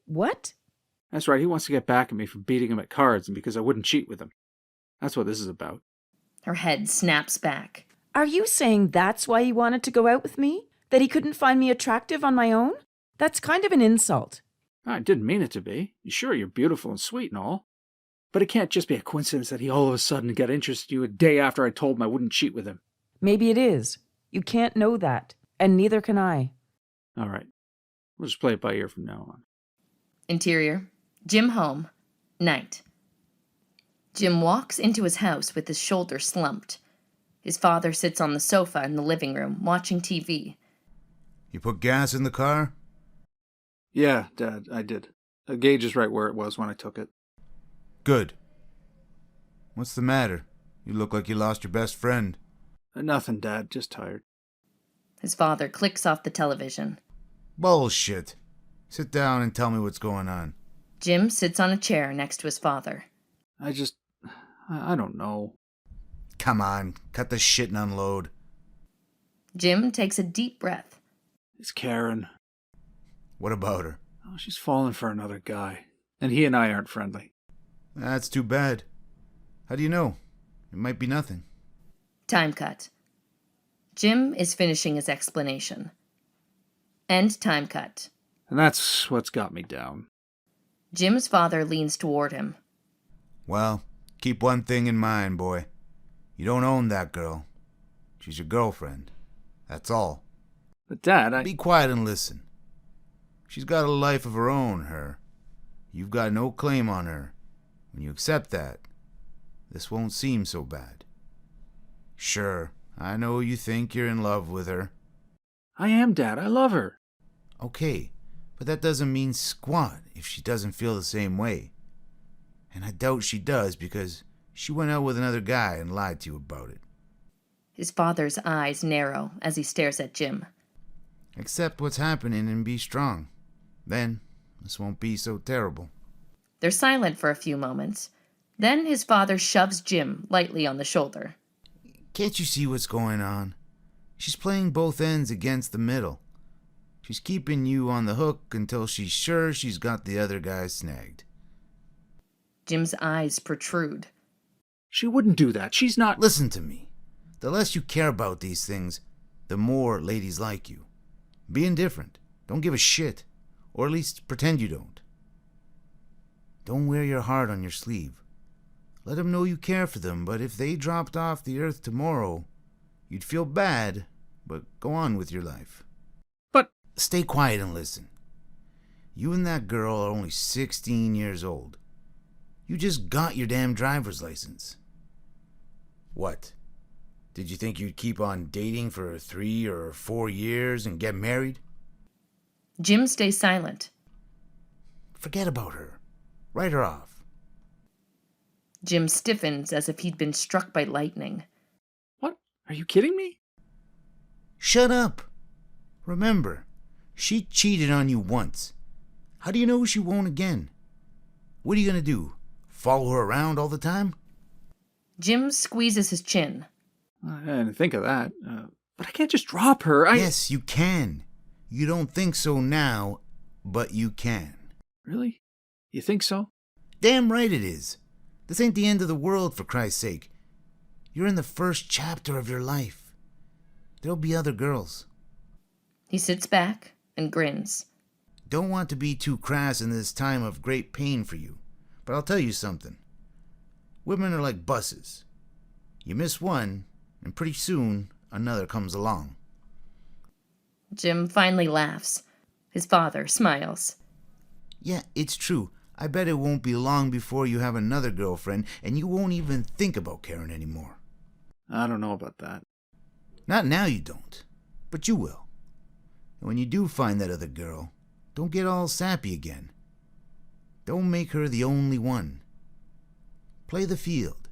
What? That's right. He wants to get back at me for beating him at cards and because I wouldn't cheat with him. That's what this is about. Her head snaps back. Are you saying that's why he wanted to go out with me? That he couldn't find me attractive on my own? That's kind of an insult. I didn't mean it to be. Sure, you're beautiful and sweet and all. But it can't just be a coincidence that he all of a sudden got interested in you a day after I told him I wouldn't cheat with him. Maybe it is. You can't know that. And neither can I. All right. We'll just play it by ear from now on. Interior, Jim home, night. Jim walks into his house with his shoulders slumped. His father sits on the sofa in the living room, watching TV. You put gas in the car? Yeah, Dad, I did. The gauge is right where it was when I took it. Good. What's the matter? You look like you lost your best friend. Nothing, Dad, just tired. His father clicks off the television. Bullshit. Sit down and tell me what's going on. Jim sits on a chair next to his father. I don't know. Come on, cut the shit and unload. Jim takes a deep breath. It's Karen. What about her? Oh, she's fallen for another guy. And he and I aren't friendly. That's too bad. How do you know? It might be nothing. Time cut. Jim is finishing his explanation. End time cut. And that's what's got me down. Jim's father leans toward him. Well, keep one thing in mind, boy. You don't own that girl. She's your girlfriend. That's all. But Dad, Be quiet and listen. She's got a life of her own, her. You've got no claim on her. When you accept that, this won't seem so bad. Sure, I know you think you're in love with her. I am, Dad. I love her. Okay, but that doesn't mean squat if she doesn't feel the same way. And I doubt she does because she went out with another guy and lied to you about it. His father's eyes narrow as he stares at Jim. Accept what's happening and be strong. Then, this won't be so terrible. They're silent for a few moments. Then his father shoves Jim lightly on the shoulder. Can't you see what's going on? She's playing both ends against the middle. She's keeping you on the hook until she's sure she's got the other guy snagged. Jim's eyes protrude. She wouldn't do that. She's not... Listen to me. The less you care about these things, the more ladies like you. Be indifferent. Don't give a shit. Or at least pretend you don't. Don't wear your heart on your sleeve. Let them know you care for them, but if they dropped off the earth tomorrow, you'd feel bad, but go on with your life. But... Stay quiet and listen. You and that girl are only 16 years old. You just got your damn driver's license. What? Did you think you'd keep on dating for 3 or 4 years and get married? Jim stays silent. Forget about her. Write her off. Jim stiffens as if he'd been struck by lightning. What? Are you kidding me? Shut up. Remember, she cheated on you once. How do you know she won't again? What are you going to do? Follow her around all the time? Jim squeezes his chin. I didn't think of that. But I can't just drop her. Yes, you can. You don't think so now, but you can. Really? You think so? Damn right it is. This ain't the end of the world, for Christ's sake. You're in the first chapter of your life. There'll be other girls. He sits back and grins. Don't want to be too crass in this time of great pain for you, but I'll tell you something. Women are like buses. You miss one, and pretty soon another comes along. Jim finally laughs. His father smiles. Yeah, it's true. I bet it won't be long before you have another girlfriend, and you won't even think about Karen anymore. I don't know about that. Not now you don't, but you will. And when you do find that other girl, don't get all sappy again. Don't make her the only one. Play the field.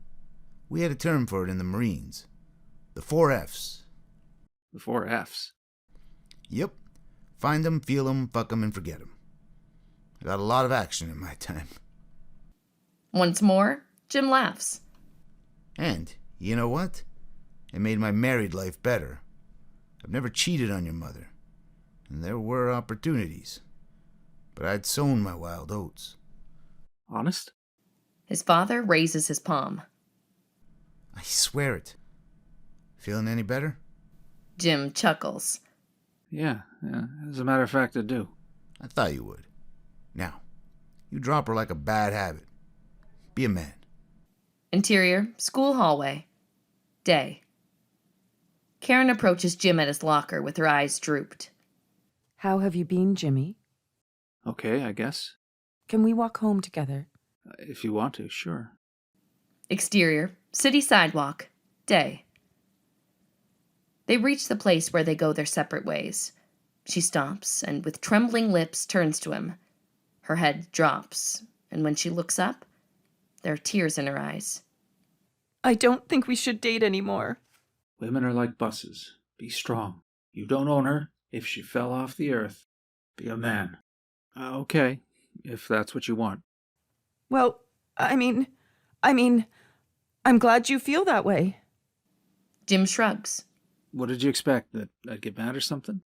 We had a term for it in the Marines. The 4 Fs. The 4 Fs. Yep. Find 'em, feel 'em, fuck 'em, and forget 'em. I got a lot of action in my time. Once more, Jim laughs. And, you know what? It made my married life better. I've never cheated on your mother. And there were opportunities. But I'd sown my wild oats. Honest? His father raises his palm. I swear it. Feeling any better? Jim chuckles. Yeah. As a matter of fact, I do. I thought you would. Now, you drop her like a bad habit. Be a man. Interior, school hallway. Day. Karen approaches Jim at his locker with her eyes drooped. How have you been, Jimmy? Okay, I guess. Can we walk home together? If you want to, sure. Exterior, city sidewalk. Day. They reach the place where they go their separate ways. She stops and with trembling lips turns to him. Her head drops, and when she looks up, there are tears in her eyes. I don't think we should date anymore. Women are like buses. Be strong. You don't own her. If she fell off the earth, be a man. Okay, if that's what you want. Well, I mean, I'm glad you feel that way. Jim shrugs. What did you expect? That I'd get mad or something?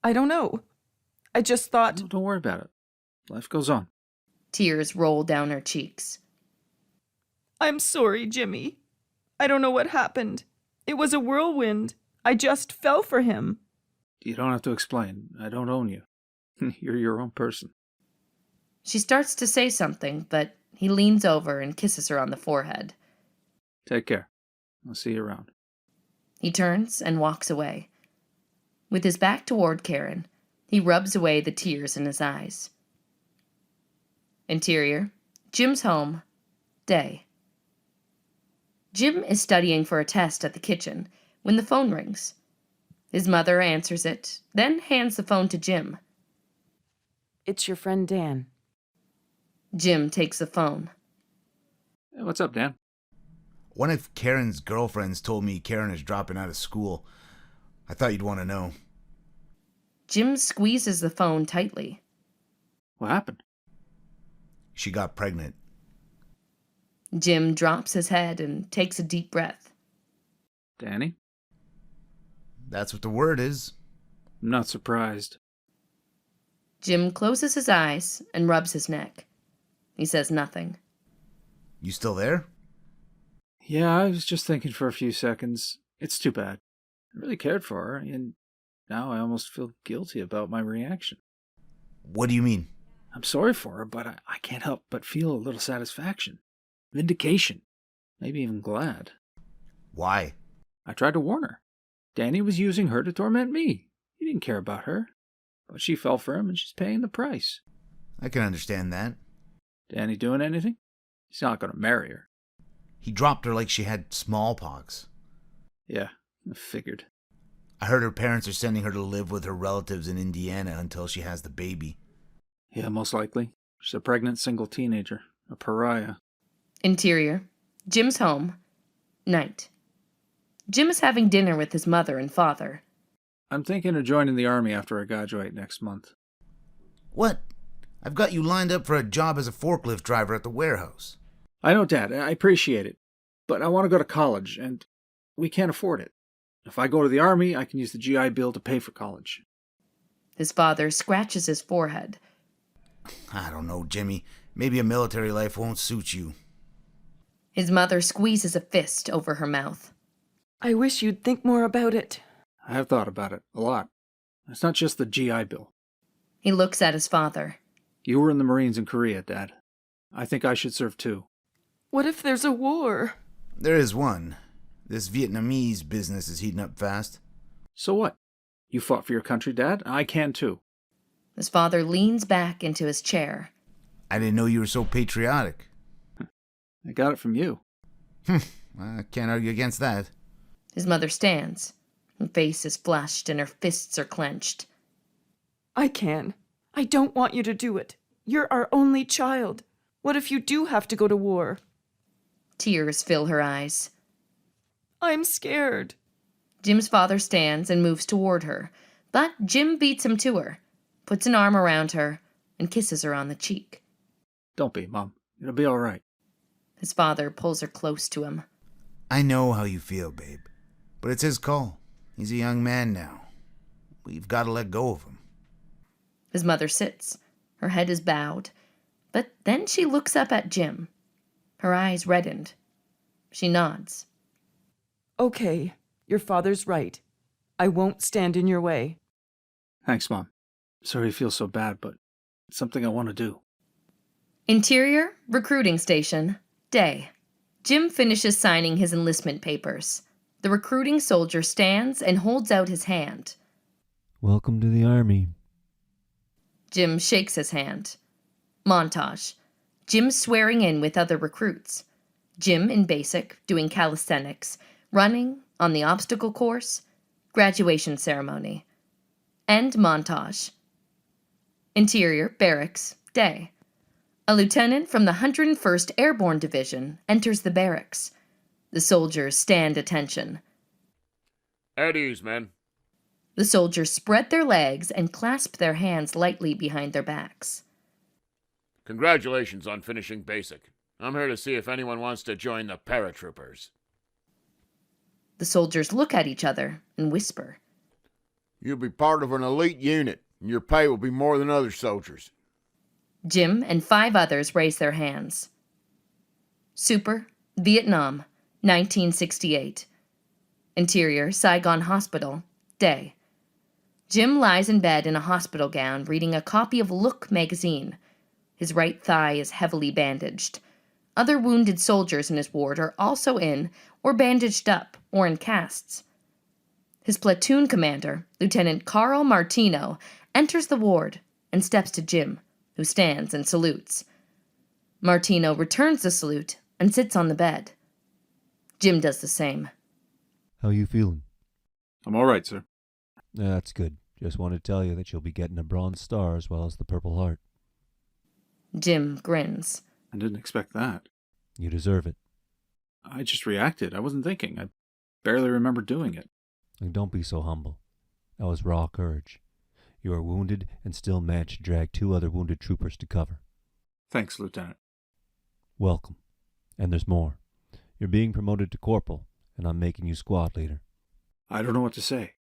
I don't know. I just thought... Don't worry about it. Life goes on. Tears roll down her cheeks. I'm sorry, Jimmy. I don't know what happened. It was a whirlwind. I just fell for him. You don't have to explain. I don't own you. You're your own person. She starts to say something, but he leans over and kisses her on the forehead. Take care. I'll see you around. He turns and walks away. With his back toward Karen, he rubs away the tears in his eyes. Interior, Jim's home, day. Jim is studying for a test at the kitchen when the phone rings. His mother answers it, then hands the phone to Jim. It's your friend Dan. Jim takes the phone. Hey, what's up, Dan? One of Karen's girlfriends told me Karen is dropping out of school. I thought you'd want to know. Jim squeezes the phone tightly. What happened? She got pregnant. Jim drops his head and takes a deep breath. Danny? That's what the word is. I'm not surprised. Jim closes his eyes and rubs his neck. He says nothing. You still there? Yeah, I was just thinking for a few seconds. It's too bad. I really cared for her, and now I almost feel guilty about my reaction. What do you mean? I'm sorry for her, but I can't help but feel a little satisfaction. Vindication. Maybe even glad. Why? I tried to warn her. Danny was using her to torment me. He didn't care about her. But she fell for him, and she's paying the price. I can understand that. Danny doing anything? He's not going to marry her. He dropped her like she had smallpox. Yeah, I figured. I heard her parents are sending her to live with her relatives in Indiana until she has the baby. Yeah, most likely. She's a pregnant single teenager. A pariah. Interior, Jim's home, night. Jim is having dinner with his mother and father. I'm thinking of joining the army after I graduate next month. What? I've got you lined up for a job as a forklift driver at the warehouse. I know, Dad. I appreciate it. But I want to go to college, and we can't afford it. If I go to the army, I can use the GI Bill to pay for college. His father scratches his forehead. I don't know, Jimmy. Maybe a military life won't suit you. His mother squeezes a fist over her mouth. I wish you'd think more about it. I have thought about it a lot. It's not just the GI Bill. He looks at his father. You were in the Marines in Korea, Dad. I think I should serve too. What if there's a war? There is one. This Vietnamese business is heating up fast. So what? You fought for your country, Dad? I can too. His father leans back into his chair. I didn't know you were so patriotic. I got it from you. I can't argue against that. His mother stands. Her face is flushed and her fists are clenched. I can. I don't want you to do it. You're our only child. What if you do have to go to war? Tears fill her eyes. I'm scared. Jim's father stands and moves toward her, but Jim beats him to her, puts an arm around her, and kisses her on the cheek. Don't be, Mom. It'll be all right. His father pulls her close to him. I know how you feel, babe. But it's his call. He's a young man now. We've got to let go of him. His mother sits. Her head is bowed. But then she looks up at Jim. Her eyes reddened. She nods. Okay, your father's right. I won't stand in your way. Thanks, Mom. Sorry you feel so bad, but it's something I want to do. Interior, recruiting station, day. Jim finishes signing his enlistment papers. The recruiting soldier stands and holds out his hand. Welcome to the army. Jim shakes his hand. Montage. Jim swearing in with other recruits. Jim in basic, doing calisthenics, running, on the obstacle course, graduation ceremony. End montage. Interior, barracks, day. A lieutenant from the 101st Airborne Division enters the barracks. The soldiers stand attention. At ease, men. The soldiers spread their legs and clasp their hands lightly behind their backs. Congratulations on finishing basic. I'm here to see if anyone wants to join the paratroopers. The soldiers look at each other and whisper. You'll be part of an elite unit, and your pay will be more than other soldiers. Jim and 5 others raise their hands. Super, Vietnam, 1968. Interior, Saigon Hospital, day. Jim lies in bed in a hospital gown reading a copy of Look magazine. His right thigh is heavily bandaged. Other wounded soldiers in his ward are also in or bandaged up or in casts. His platoon commander, Lieutenant Carl Martino, enters the ward and steps to Jim, who stands and salutes. Martino returns the salute and sits on the bed. Jim does the same. How you feeling? I'm all right, sir. That's good. Just want to tell you that you'll be getting a Bronze Star as well as the Purple Heart. Jim grins. I didn't expect that. You deserve it. I just reacted. I wasn't thinking. I barely remember doing it. And don't be so humble. That was raw courage. You are wounded and still managed to drag 2 other wounded troopers to cover. Thanks, Lieutenant. Welcome. And there's more. You're being promoted to corporal, and I'm making you squad leader. I don't know what to say.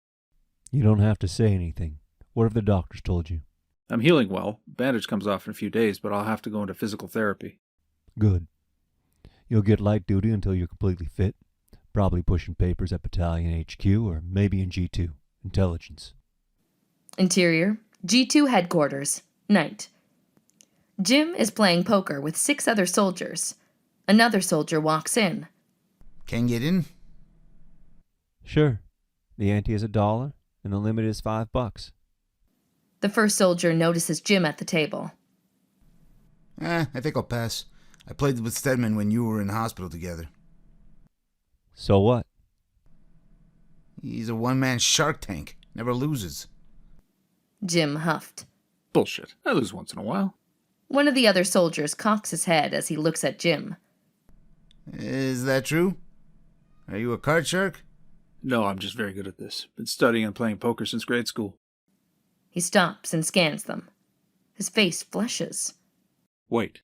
You don't have to say anything. What have the doctors told you? I'm healing well. Bandage comes off in a few days, but I'll have to go into physical therapy. Good. You'll get light duty until you're completely fit. Probably pushing papers at Battalion HQ or maybe in G2, Intelligence. Interior, G2 headquarters, night. Jim is playing poker with 6 other soldiers. Another soldier walks in. Can get in? Sure. The ante is $1 and the limit is $5. The first soldier notices Jim at the table. I think I'll pass. I played with Stedman when you were in the hospital together. So what? He's a one-man shark tank. Never loses. Jim huffed. Bullshit. I lose once in a while. One of the other soldiers cocks his head as he looks at Jim. Is that true? Are you a card shark? No, I'm just very good at this. Been studying and playing poker since grade school. He stops and scans them. His face flushes. Wait.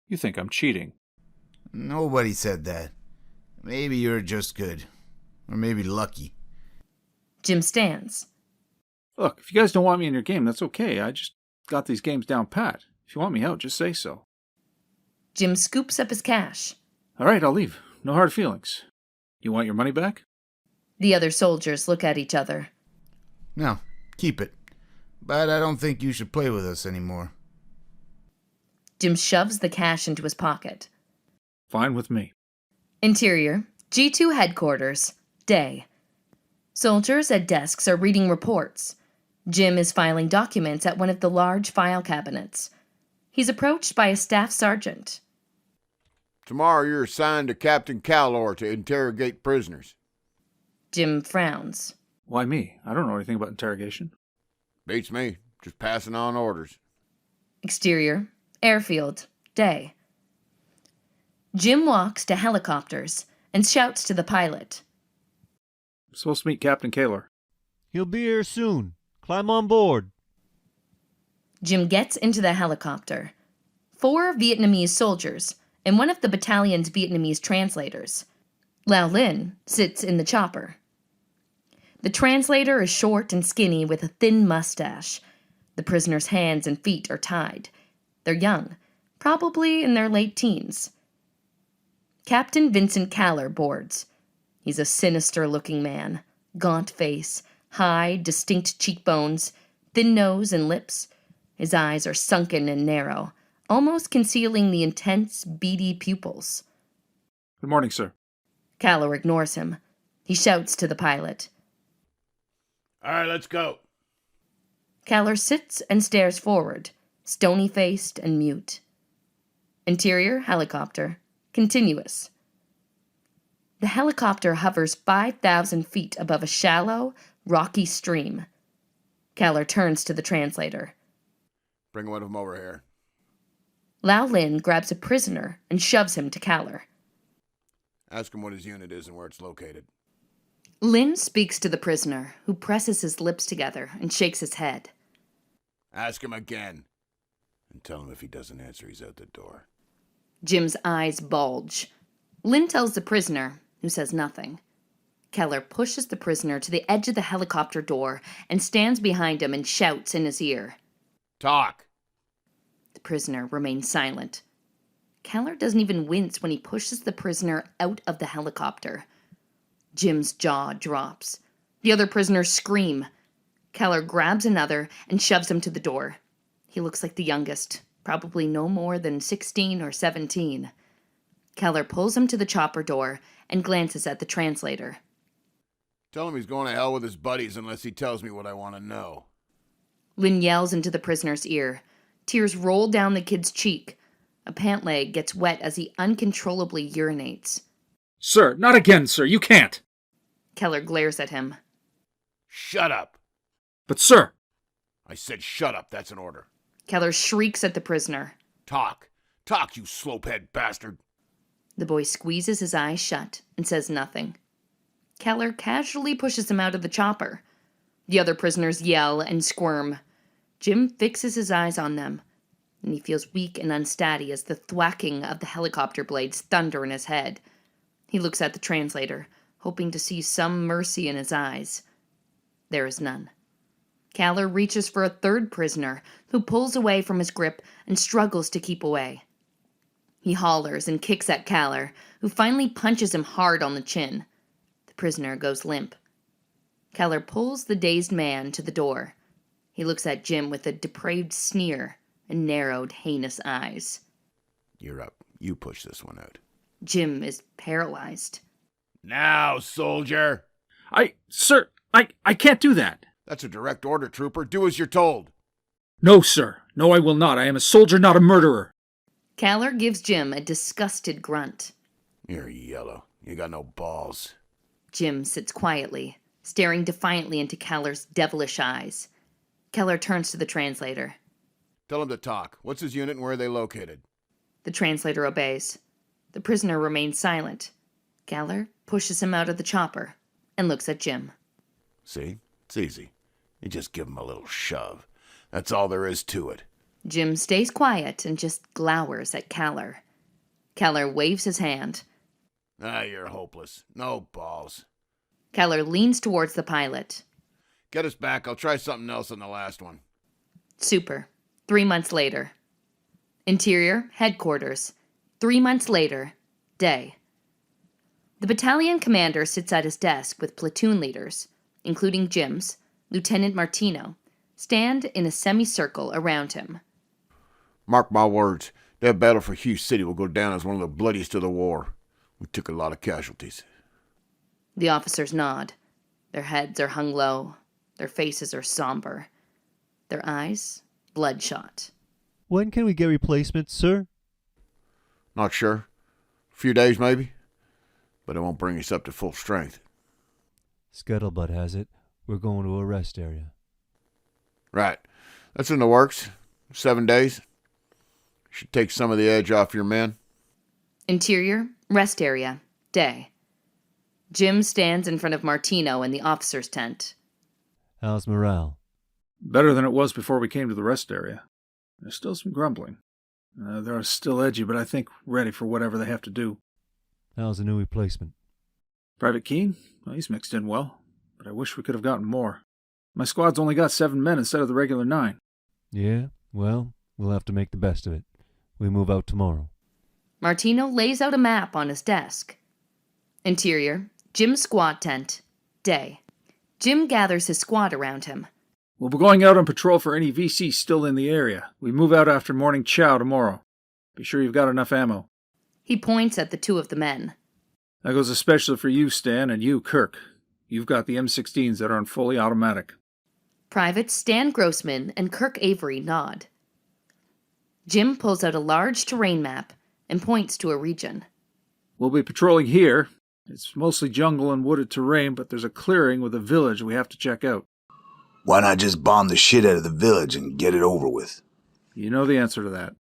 You think I'm cheating? Nobody said that. Maybe you're just good. Or maybe lucky. Jim stands. Look, if you guys don't want me in your game, that's okay. I just got these games down pat. If you want me out, just say so. Jim scoops up his cash. All right, I'll leave. No hard feelings. You want your money back? The other soldiers look at each other. No, keep it. But I don't think you should play with us anymore. Jim shoves the cash into his pocket. Fine with me. Interior, G2 headquarters, day. Soldiers at desks are reading reports. Jim is filing documents at one of the large file cabinets. He's approached by a staff sergeant. Tomorrow you're assigned to Captain Callor to interrogate prisoners. Jim frowns. Why me? I don't know anything about interrogation. Beats me. Just passing on orders. Exterior, airfield, day. Jim walks to helicopters and shouts to the pilot. I'm supposed to meet Captain Kaler. He'll be here soon. Climb on board. Jim gets into the helicopter. 4 Vietnamese soldiers and one of the battalion's Vietnamese translators. Lao Lin sits in the chopper. The translator is short and skinny with a thin mustache. The prisoner's hands and feet are tied. They're young, probably in their late teens. Captain Vincent Kaller boards. He's a sinister-looking man. Gaunt face, high, distinct cheekbones, thin nose and lips. His eyes are sunken and narrow, almost concealing the intense, beady pupils. Good morning, sir. Kaller ignores him. He shouts to the pilot. All right, let's go. Kaller sits and stares forward, stony-faced and mute. Interior helicopter, continuous. The helicopter hovers 5,000 feet above a shallow, rocky stream. Kaller turns to the translator. Bring one of them over here. Lao Lin grabs a prisoner and shoves him to Kaller. Ask him what his unit is and where it's located. Lin speaks to the prisoner, who presses his lips together and shakes his head. Ask him again. And tell him if he doesn't answer, he's out the door. Jim's eyes bulge. Lin tells the prisoner, who says nothing. Kaller pushes the prisoner to the edge of the helicopter door and stands behind him and shouts in his ear. Talk! The prisoner remains silent. Kaller doesn't even wince when he pushes the prisoner out of the helicopter. Jim's jaw drops. The other prisoners scream. Kaller grabs another and shoves him to the door. He looks like the youngest, probably no more than 16 or 17. Kaller pulls him to the chopper door and glances at the translator. Tell him he's going to hell with his buddies unless he tells me what I want to know. Lynn yells into the prisoner's ear. Tears roll down the kid's cheek. A pant leg gets wet as he uncontrollably urinates. Sir, not again, sir. You can't. Keller glares at him. Shut up. But, sir. I said shut up. That's an order. Keller shrieks at the prisoner. Talk. Talk, you slopehead bastard. The boy squeezes his eyes shut and says nothing. Keller casually pushes him out of the chopper. The other prisoners yell and squirm. Jim fixes his eyes on them, and he feels weak and unsteady as the thwacking of the helicopter blades thunder in his head. He looks at the translator, hoping to see some mercy in his eyes. There is none. Keller reaches for a third prisoner, who pulls away from his grip and struggles to keep away. He hollers and kicks at Keller, who finally punches him hard on the chin. The prisoner goes limp. Keller pulls the dazed man to the door. He looks at Jim with a depraved sneer and narrowed, heinous eyes. You're up. You push this one out. Jim is paralyzed. Now, soldier! Sir, I can't do that. That's a direct order, trooper. Do as you're told. No, sir. No, I will not. I am a soldier, not a murderer. Keller gives Jim a disgusted grunt. You're yellow. You got no balls. Jim sits quietly, staring defiantly into Keller's devilish eyes. Keller turns to the translator. Tell him to talk. What's his unit and where are they located? The translator obeys. The prisoner remains silent. Keller pushes him out of the chopper and looks at Jim. See? It's easy. You just give him a little shove. That's all there is to it. Jim stays quiet and just glowers at Keller. Keller waves his hand. You're hopeless. No balls. Keller leans towards the pilot. Get us back. I'll try something else on the last one. Super. 3 months later. Interior, headquarters. 3 months later, day. The battalion commander sits at his desk with platoon leaders, including Jim's, Lieutenant Martino, stand in a semicircle around him. Mark my words. That battle for Hughes City will go down as one of the bloodiest of the war. We took a lot of casualties. The officers nod. Their heads are hung low. Their faces are somber. Their eyes bloodshot. When can we get replacements, sir? Not sure. A few days, maybe. But it won't bring us up to full strength. Scuttlebutt has it. We're going to a rest area. Right. That's in the works. 7 days. Should take some of the edge off your men. Interior, rest area, day. Jim stands in front of Martino in the officer's tent. How's morale? Better than it was before we came to the rest area. There's still some grumbling. They're still edgy, but I think ready for whatever they have to do. How's the new replacement? Private Keene? Well, he's mixed in well, but I wish we could have gotten more. My squad's only got 7 men instead of the regular 9. Yeah, well, we'll have to make the best of it. We move out tomorrow. Martino lays out a map on his desk. Interior, Jim's squad tent, day. Jim gathers his squad around him. We'll be going out on patrol for any VC still in the area. We move out after morning chow tomorrow. Be sure you've got enough ammo. He points at the 2 of the men. That goes especially for you, Stan, and you, Kirk. You've got the M16s that are on fully automatic. Privates Stan Grossman and Kirk Avery nod. Jim pulls out a large terrain map and points to a region. We'll be patrolling here. It's mostly jungle and wooded terrain, but there's a clearing with a village we have to check out. Why not just bomb the shit out of the village and get it over with? You know the answer to that.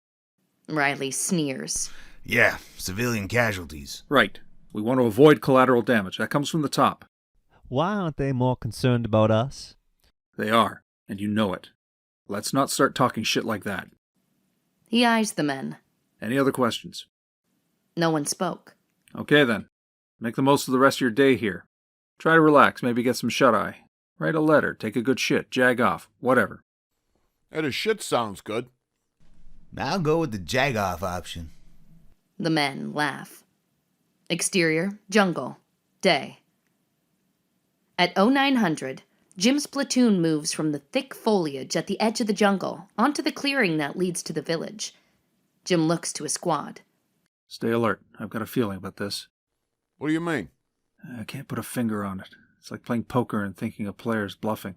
Riley sneers. Yeah, civilian casualties. Right. We want to avoid collateral damage. That comes from the top. Why aren't they more concerned about us? They are, and you know it. Let's not start talking shit like that. He eyes the men. Any other questions? No one spoke. Okay then. Make the most of the rest of your day here. Try to relax, maybe get some shut-eye. Write a letter, take a good shit, jag off, whatever. That a shit sounds good. I'll go with the jag-off option. The men laugh. Exterior, jungle, day. At 0900, Jim's platoon moves from the thick foliage at the edge of the jungle onto the clearing that leads to the village. Jim looks to his squad. Stay alert. I've got a feeling about this. What do you mean? I can't put a finger on it. It's like playing poker and thinking a player's bluffing.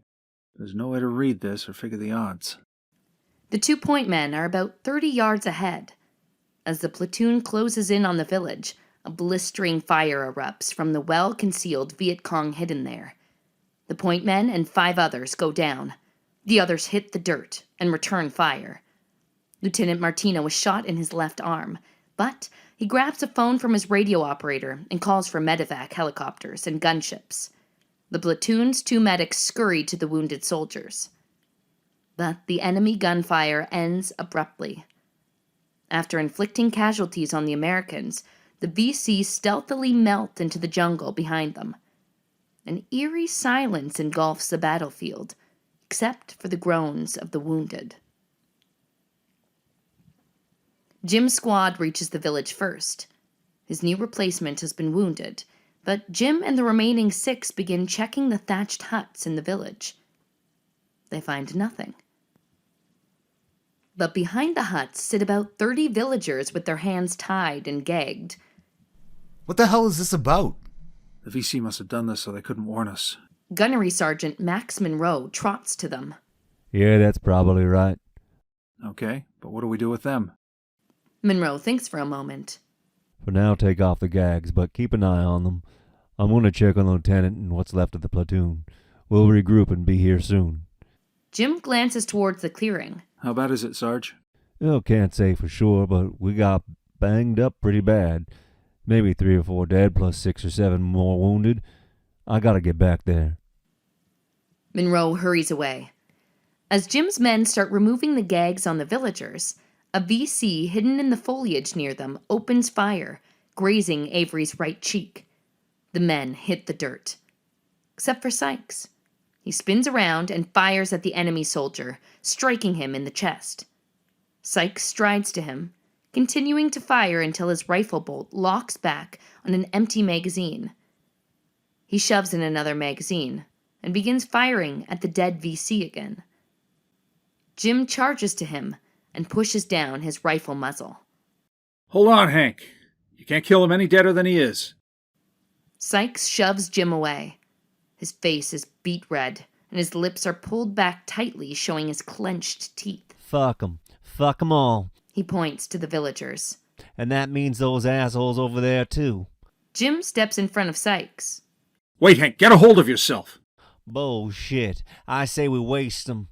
There's no way to read this or figure the odds. The 2-point men are about 30 yards ahead. As the platoon closes in on the village, a blistering fire erupts from the well-concealed Viet Cong hidden there. The point men and 5 others go down. The others hit the dirt and return fire. Lieutenant Martino was shot in his left arm, but he grabs a phone from his radio operator and calls for medevac helicopters and gunships. The platoon's 2 medics scurry to the wounded soldiers. But the enemy gunfire ends abruptly. After inflicting casualties on the Americans, the VC stealthily melt into the jungle behind them. An eerie silence engulfs the battlefield, except for the groans of the wounded. Jim's squad reaches the village first. His new replacement has been wounded, but Jim and the remaining 6 begin checking the thatched huts in the village. They find nothing. But behind the huts sit about 30 villagers with their hands tied and gagged. What the hell is this about? The VC must have done this so they couldn't warn us. Gunnery Sergeant Max Monroe trots to them. Yeah, that's probably right. Okay, but what do we do with them? Monroe thinks for a moment. For now, take off the gags, but keep an eye on them. I'm going to check on the lieutenant and what's left of the platoon. We'll regroup and be here soon. Jim glances towards the clearing. How bad is it, Sarge? Well, can't say for sure, but we got banged up pretty bad. Maybe 3 or 4 dead, plus 6 or 7 more wounded. I gotta get back there. Monroe hurries away. As Jim's men start removing the gags on the villagers, a VC hidden in the foliage near them opens fire, grazing Avery's right cheek. The men hit the dirt. Except for Sykes. He spins around and fires at the enemy soldier, striking him in the chest. Sykes strides to him, continuing to fire until his rifle bolt locks back on an empty magazine. He shoves in another magazine and begins firing at the dead VC again. Jim charges to him and pushes down his rifle muzzle. Hold on, Hank. You can't kill him any deader than he is. Sykes shoves Jim away. His face is beet red, and his lips are pulled back tightly, showing his clenched teeth. Fuck 'em. Fuck 'em all. He points to the villagers. And that means those assholes over there, too. Jim steps in front of Sykes. Wait, Hank, get a hold of yourself. Bullshit. I say we waste 'em.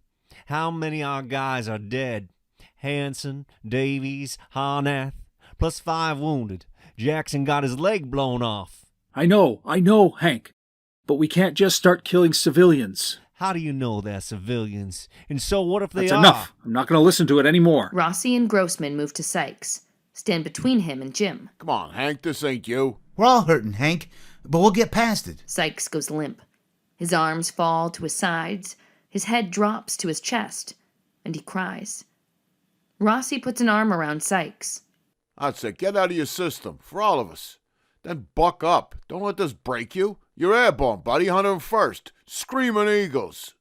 How many our guys are dead? Hanson, Davies, Harnath, plus 5 wounded. Jackson got his leg blown off. I know, Hank. But we can't just start killing civilians. How do you know they're civilians? And so what if they That's are? enough. I'm not going to listen to it anymore. Rossi and Grossman move to Sykes, stand between him and Jim. Come on, Hank, this ain't you. We're all hurting, Hank, but we'll get past it. Sykes goes limp. His arms fall to his sides, his head drops to his chest, and he cries. Rossi puts an arm around Sykes. I'd say get out of your system, for all of us. Then buck up. Don't let this break you. You're airborne, buddy, 101st. Screaming Eagles.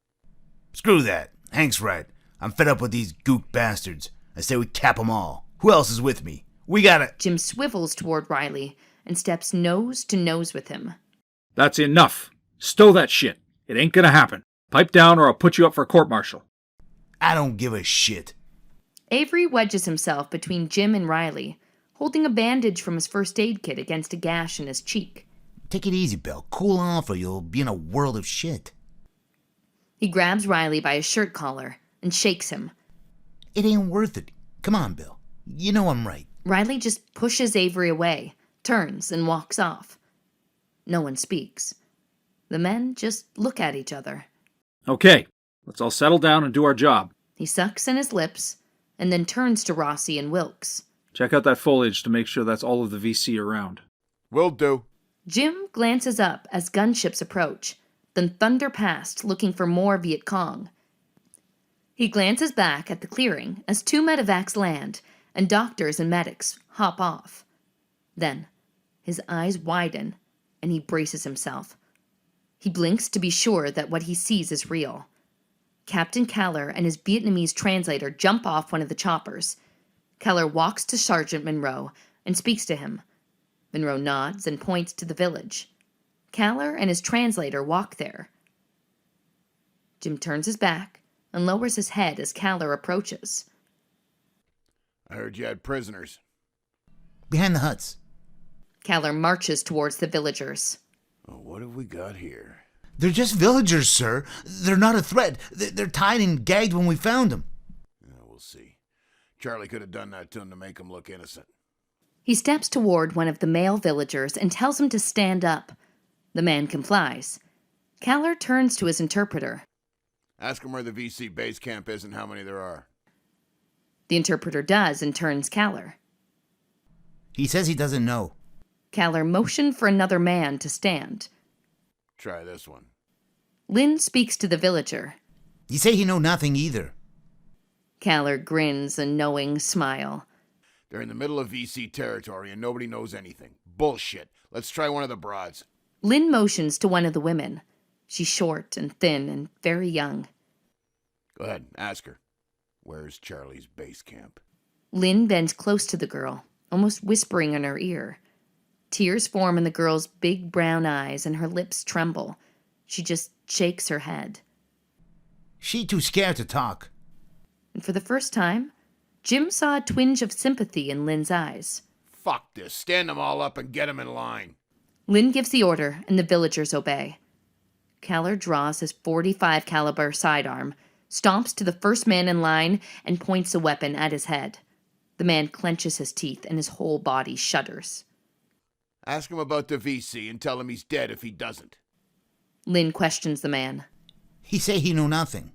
Screw that. Hank's right. I'm fed up with these gook bastards. I say we cap 'em all. Who else is with me? We gotta... Jim swivels toward Riley and steps nose to nose with him. That's enough. Stow that shit. It ain't gonna happen. Pipe down or I'll put you up for a court-martial. I don't give a shit. Avery wedges himself between Jim and Riley, holding a bandage from his first aid kit against a gash in his cheek. Take it easy, Bill. Cool off or you'll be in a world of shit. He grabs Riley by his shirt collar and shakes him. It ain't worth it. Come on, Bill. You know I'm right. Riley just pushes Avery away, turns, and walks off. No one speaks. The men just look at each other. Okay, let's all settle down and do our job. He sucks in his lips and then turns to Rossi and Wilkes. Check out that foliage to make sure that's all of the VC around. Will do. Jim glances up as gunships approach, then thunder past looking for more Viet Cong. He glances back at the clearing as 2 medevacs land and doctors and medics hop off. Then, his eyes widen and he braces himself. He blinks to be sure that what he sees is real. Captain Keller and his Vietnamese translator jump off one of the choppers. Keller walks to Sergeant Monroe and speaks to him. Monroe nods and points to the village. Caller and his translator walk there. Jim turns his back and lowers his head as Caller approaches. I heard you had prisoners. Behind the huts. Caller marches towards the villagers. Oh, what have we got here? They're just villagers, sir. They're not a threat. They're tied and gagged when we found them. We'll see. Charlie could have done that to him to make him look innocent. He steps toward one of the male villagers and tells him to stand up. The man complies. Caller turns to his interpreter. Ask him where the VC base camp is and how many there are. The interpreter does and turns Caller. He says he doesn't know. Caller motioned for another man to stand. Try this one. Lynn speaks to the villager. He say he know nothing either. Caller grins a knowing smile. They're in the middle of VC territory and nobody knows anything. Bullshit. Let's try one of the broads. Lynn motions to one of the women. She's short and thin and very young. Go ahead, ask her. Where's Charlie's base camp? Lynn bends close to the girl, almost whispering in her ear. Tears form in the girl's big brown eyes and her lips tremble. She just shakes her head. She too scared to talk. And for the first time, Jim saw a twinge of sympathy in Lynn's eyes. Fuck this. Stand them all up and get them in line. Lynn gives the order and the villagers obey. Caller draws his .45 caliber sidearm, stomps to the first man in line, and points a weapon at his head. The man clenches his teeth and his whole body shudders. Ask him about the VC and tell him he's dead if he doesn't. Lynn questions the man. He say he know nothing.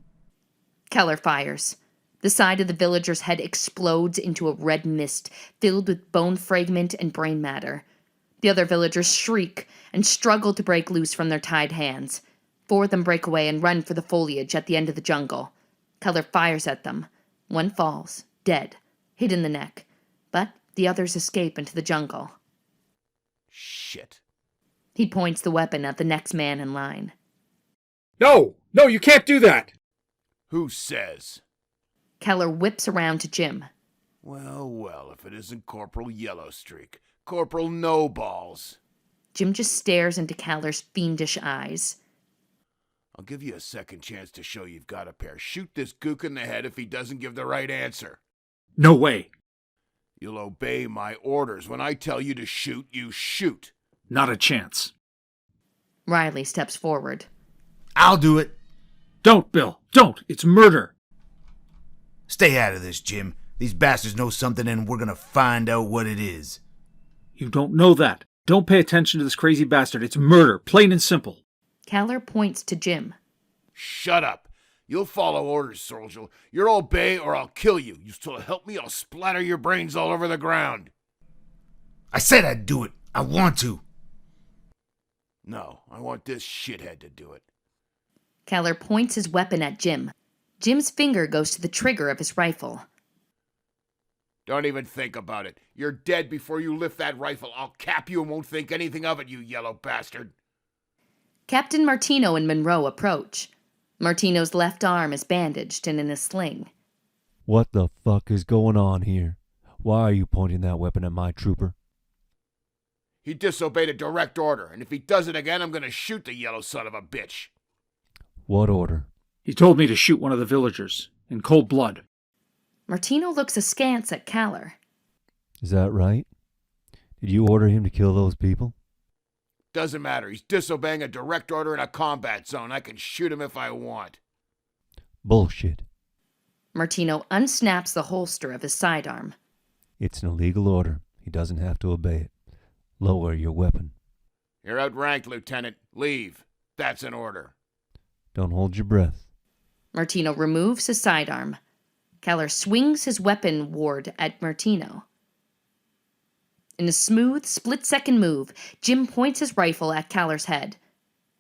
Keller fires. The side of the villager's head explodes into a red mist filled with bone fragment and brain matter. The other villagers shriek and struggle to break loose from their tied hands. 4 of them break away and run for the foliage at the end of the jungle. Keller fires at them. One falls, dead, hit in the neck. But the others escape into the jungle. Shit. He points the weapon at the next man in line. No, you can't do that. Who says? Keller whips around to Jim. Well, if it isn't Corporal Yellowstreak. Corporal No Balls. Jim just stares into Keller's fiendish eyes. I'll give you a second chance to show you've got a pair. Shoot this gook in the head if he doesn't give the right answer. No way. You'll obey my orders. When I tell you to shoot, you shoot. Not a chance. Riley steps forward. I'll do it. Don't, Bill. Don't. It's murder. Stay out of this, Jim. These bastards know something and we're gonna find out what it is. You don't know that. Don't pay attention to this crazy bastard. It's murder, plain and simple. Keller points to Jim. Shut up. You'll follow orders, soldier. You'll obey or I'll kill you. You still help me, I'll splatter your brains all over the ground. I said I'd do it. I want to. No, I want this shithead to do it. Keller points his weapon at Jim. Jim's finger goes to the trigger of his rifle. Don't even think about it. You're dead before you lift that rifle. I'll cap you and won't think anything of it, you yellow bastard. Captain Martino and Monroe approach. Martino's left arm is bandaged and in a sling. What the fuck is going on here? Why are you pointing that weapon at my trooper? He disobeyed a direct order, and if he does it again, I'm gonna shoot the yellow son of a bitch. What order? He told me to shoot one of the villagers, in cold blood. Martino looks askance at Keller. Is that right? Did you order him to kill those people? Doesn't matter. He's disobeying a direct order in a combat zone. I can shoot him if I want. Bullshit. Martino unsnaps the holster of his sidearm. It's an illegal order. He doesn't have to obey it. Lower your weapon. You're outranked, Lieutenant. Leave. That's an order. Don't hold your breath. Martino removes his sidearm. Keller swings his weapon ward at Martino. In a smooth, split-second move, Jim points his rifle at Keller's head.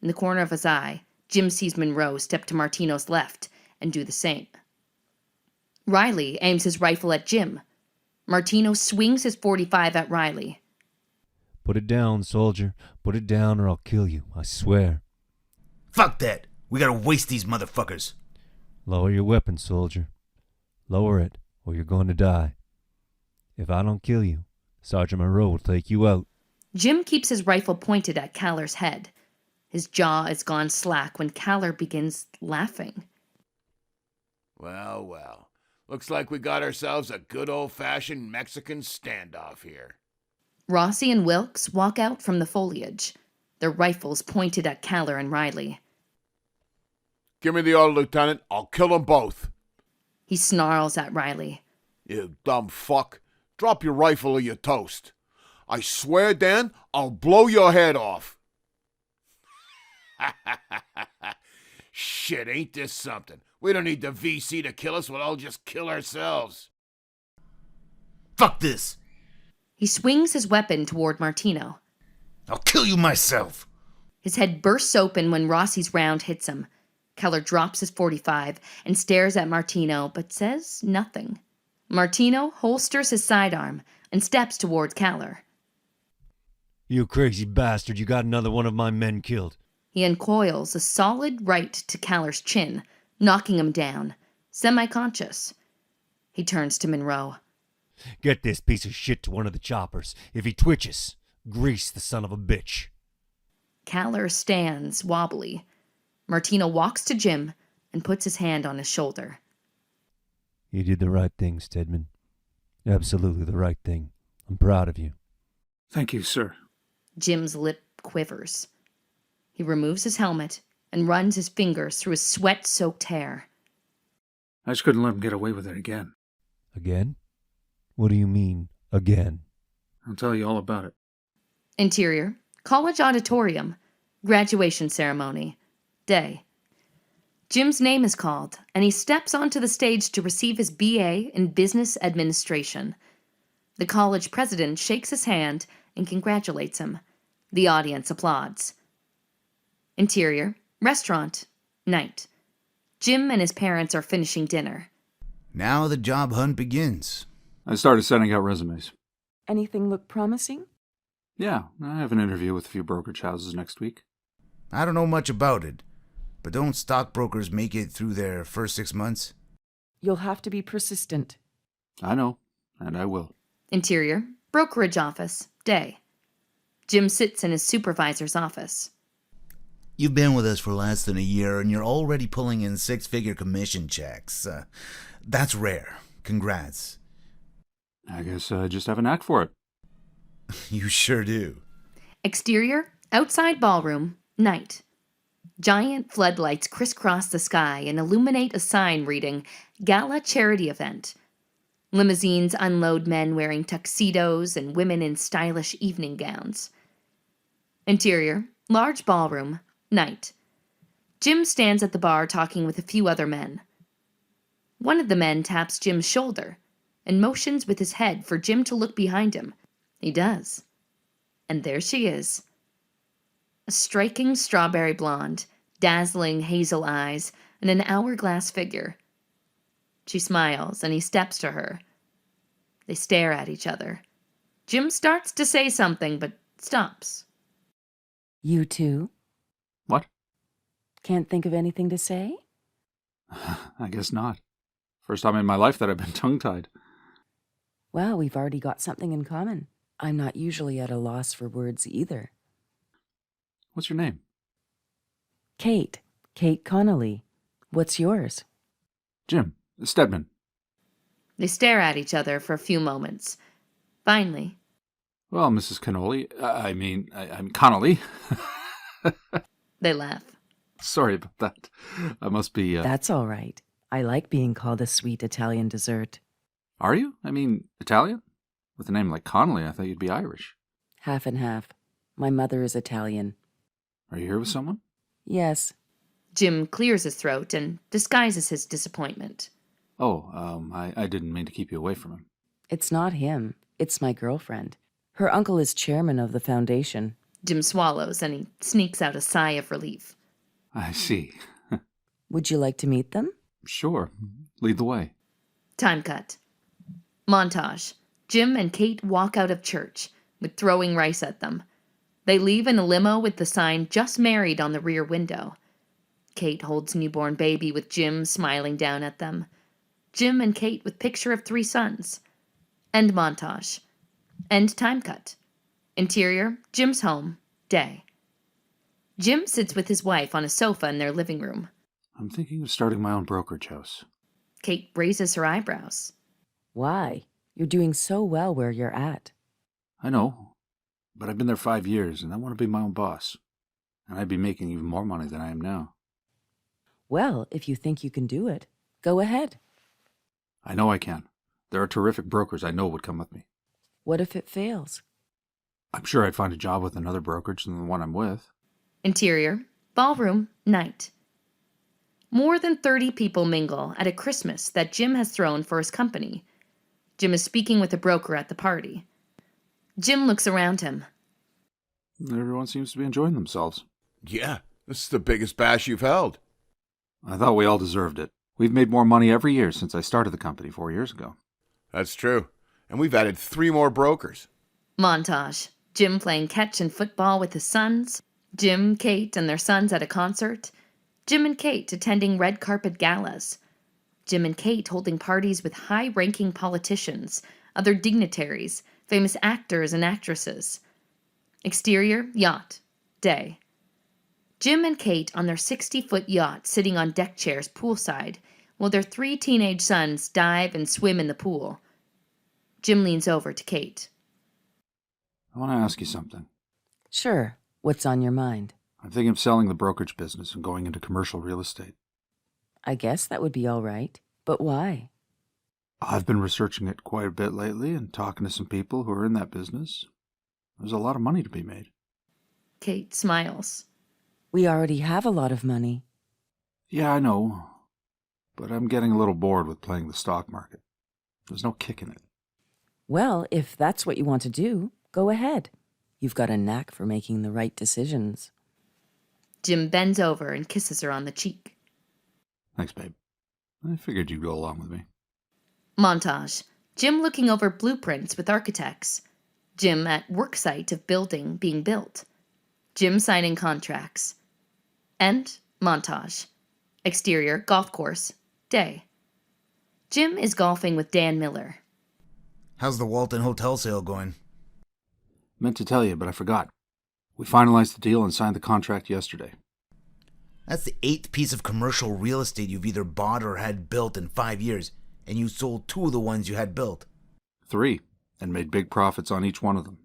In the corner of his eye, Jim sees Monroe step to Martino's left and do the same. Riley aims his rifle at Jim. Martino swings his .45 at Riley. Put it down, soldier. Put it down or I'll kill you, I swear. Fuck that. We gotta waste these motherfuckers. Lower your weapon, soldier. Lower it, or you're going to die. If I don't kill you, Sergeant Monroe will take you out. Jim keeps his rifle pointed at Keller's head. His jaw is gone slack when Caller begins laughing. Well, well. Looks like we got ourselves a good old-fashioned Mexican standoff here. Rossi and Wilkes walk out from the foliage, their rifles pointed at Caller and Riley. Give me the order, Lieutenant. I'll kill them both. He snarls at Riley. You dumb fuck. Drop your rifle or you're toast. I swear, Dan, I'll blow your head off. Shit, ain't this something? We don't need the VC to kill us, we'll all just kill ourselves. Fuck this! He swings his weapon toward Martino. I'll kill you myself! His head bursts open when Rossi's round hits him. Keller drops his .45 and stares at Martino, but says nothing. Martino holsters his sidearm and steps toward Keller. You crazy bastard, you got another one of my men killed. He uncoils a solid right to Keller's chin, knocking him down, semi-conscious. He turns to Monroe. Get this piece of shit to one of the choppers. If he twitches, grease the son of a bitch. Keller stands wobbly. Martino walks to Jim and puts his hand on his shoulder. You did the right thing, Stedman. Absolutely the right thing. I'm proud of you. Thank you, sir. Jim's lip quivers. He removes his helmet and runs his fingers through his sweat-soaked hair. I just couldn't let him get away with it again. Again? What do you mean, again? I'll tell you all about it. Interior, college auditorium, graduation ceremony, day. Jim's name is called, and he steps onto the stage to receive his BA in Business Administration. The college president shakes his hand and congratulates him. The audience applauds. Interior, restaurant, night. Jim and his parents are finishing dinner. Now the job hunt begins. I started sending out resumes. Anything look promising? Yeah, I have an interview with a few brokerage houses next week. I don't know much about it, but don't stockbrokers make it through their first 6 months? You'll have to be persistent. I know, and I will. Interior, brokerage office, day. Jim sits in his supervisor's office. You've been with us for less than a year, and you're already pulling in 6-figure commission checks. That's rare. Congrats. I guess I just have a knack for it. You sure do. Exterior, outside ballroom, night. Giant floodlights crisscross the sky and illuminate a sign reading, Gala Charity Event. Limousines unload men wearing tuxedos and women in stylish evening gowns. Interior, large ballroom, night. Jim stands at the bar talking with a few other men. One of the men taps Jim's shoulder and motions with his head for Jim to look behind him. He does. And there she is. A striking strawberry blonde, dazzling hazel eyes, and an hourglass figure. She smiles, and he steps to her. They stare at each other. Jim starts to say something, but stops. You too? What? Can't think of anything to say? I guess not. First time in my life that I've been tongue-tied. Well, we've already got something in common. I'm not usually at a loss for words either. What's your name? Kate. Kate Connolly. What's yours? Jim. Stedman. They stare at each other for a few moments. Finally, Well, Mrs. Connolly, I'm Connolly. they laugh. Sorry about that. I must be, That's all right. I like being called a sweet Italian dessert. Are you? Italian? With a name like Connolly, I thought you'd be Irish. Half and half. My mother is Italian. Are you here with someone? Yes. Jim clears his throat and disguises his disappointment. Oh, I didn't mean to keep you away from him. It's not him. It's my girlfriend. Her uncle is chairman of the foundation. Jim swallows and he sneaks out a sigh of relief. I see. Would you like to meet them? Sure. Lead the way. Time cut. Montage. Jim and Kate walk out of church, with throwing rice at them. They leave in a limo with the sign "Just Married" on the rear window. Kate holds newborn baby with Jim smiling down at them. Jim and Kate with picture of 3 sons. End montage. End time cut. Interior, Jim's home, day. Jim sits with his wife on a sofa in their living room. I'm thinking of starting my own brokerage house. Kate raises her eyebrows. Why? You're doing so well where you're at. I know, but I've been there 5 years, and I want to be my own boss. And I'd be making even more money than I am now. Well, if you think you can do it, go ahead. I know I can. There are terrific brokers I know would come with me. What if it fails? I'm sure I'd find a job with another brokerage than the one I'm with. Interior, ballroom, night. More than 30 people mingle at a Christmas that Jim has thrown for his company. Jim is speaking with a broker at the party. Jim looks around him. Everyone seems to be enjoying themselves. Yeah, this is the biggest bash you've held. I thought we all deserved it. We've made more money every year since I started the company 4 years ago. That's true. And we've added 3 more brokers. Montage. Jim playing catch and football with his sons. Jim, Kate, and their sons at a concert. Jim and Kate attending red carpet galas. Jim and Kate holding parties with high-ranking politicians, other dignitaries, famous actors and actresses. Exterior, yacht. Day. Jim and Kate on their 60-foot yacht sitting on deck chairs poolside, while their 3 teenage sons dive and swim in the pool. Jim leans over to Kate. I want to ask you something. Sure. What's on your mind? I'm thinking of selling the brokerage business and going into commercial real estate. I guess that would be all right. But why? I've been researching it quite a bit lately and talking to some people who are in that business. There's a lot of money to be made. Kate smiles. We already have a lot of money. Yeah, I know. But I'm getting a little bored with playing the stock market. There's no kick in it. Well, if that's what you want to do, go ahead. You've got a knack for making the right decisions. Jim bends over and kisses her on the cheek. Thanks, babe. I figured you'd go along with me. Montage. Jim looking over blueprints with architects. Jim at worksite of building being built. Jim signing contracts. End. Montage. Exterior, golf course. Day. Jim is golfing with Dan Miller. How's the Walton Hotel sale going? Meant to tell you, but I forgot. We finalized the deal and signed the contract yesterday. That's the 8th piece of commercial real estate you've either bought or had built in 5 years, and you sold 2 of the ones you had built. 3, and made big profits on each one of them.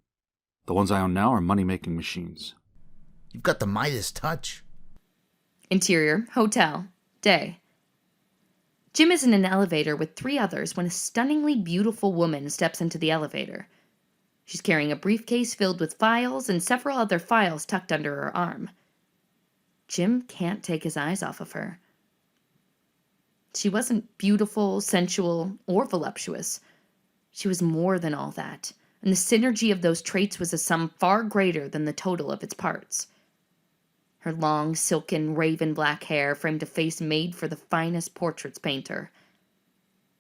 The ones I own now are money-making machines. You've got the Midas touch. Interior, hotel. Day. Jim is in an elevator with 3 others when a stunningly beautiful woman steps into the elevator. She's carrying a briefcase filled with files and several other files tucked under her arm. Jim can't take his eyes off of her. She wasn't beautiful, sensual, or voluptuous. She was more than all that, and the synergy of those traits was a sum far greater than the total of its parts. Her long, silken, raven black hair framed a face made for the finest portraits painter.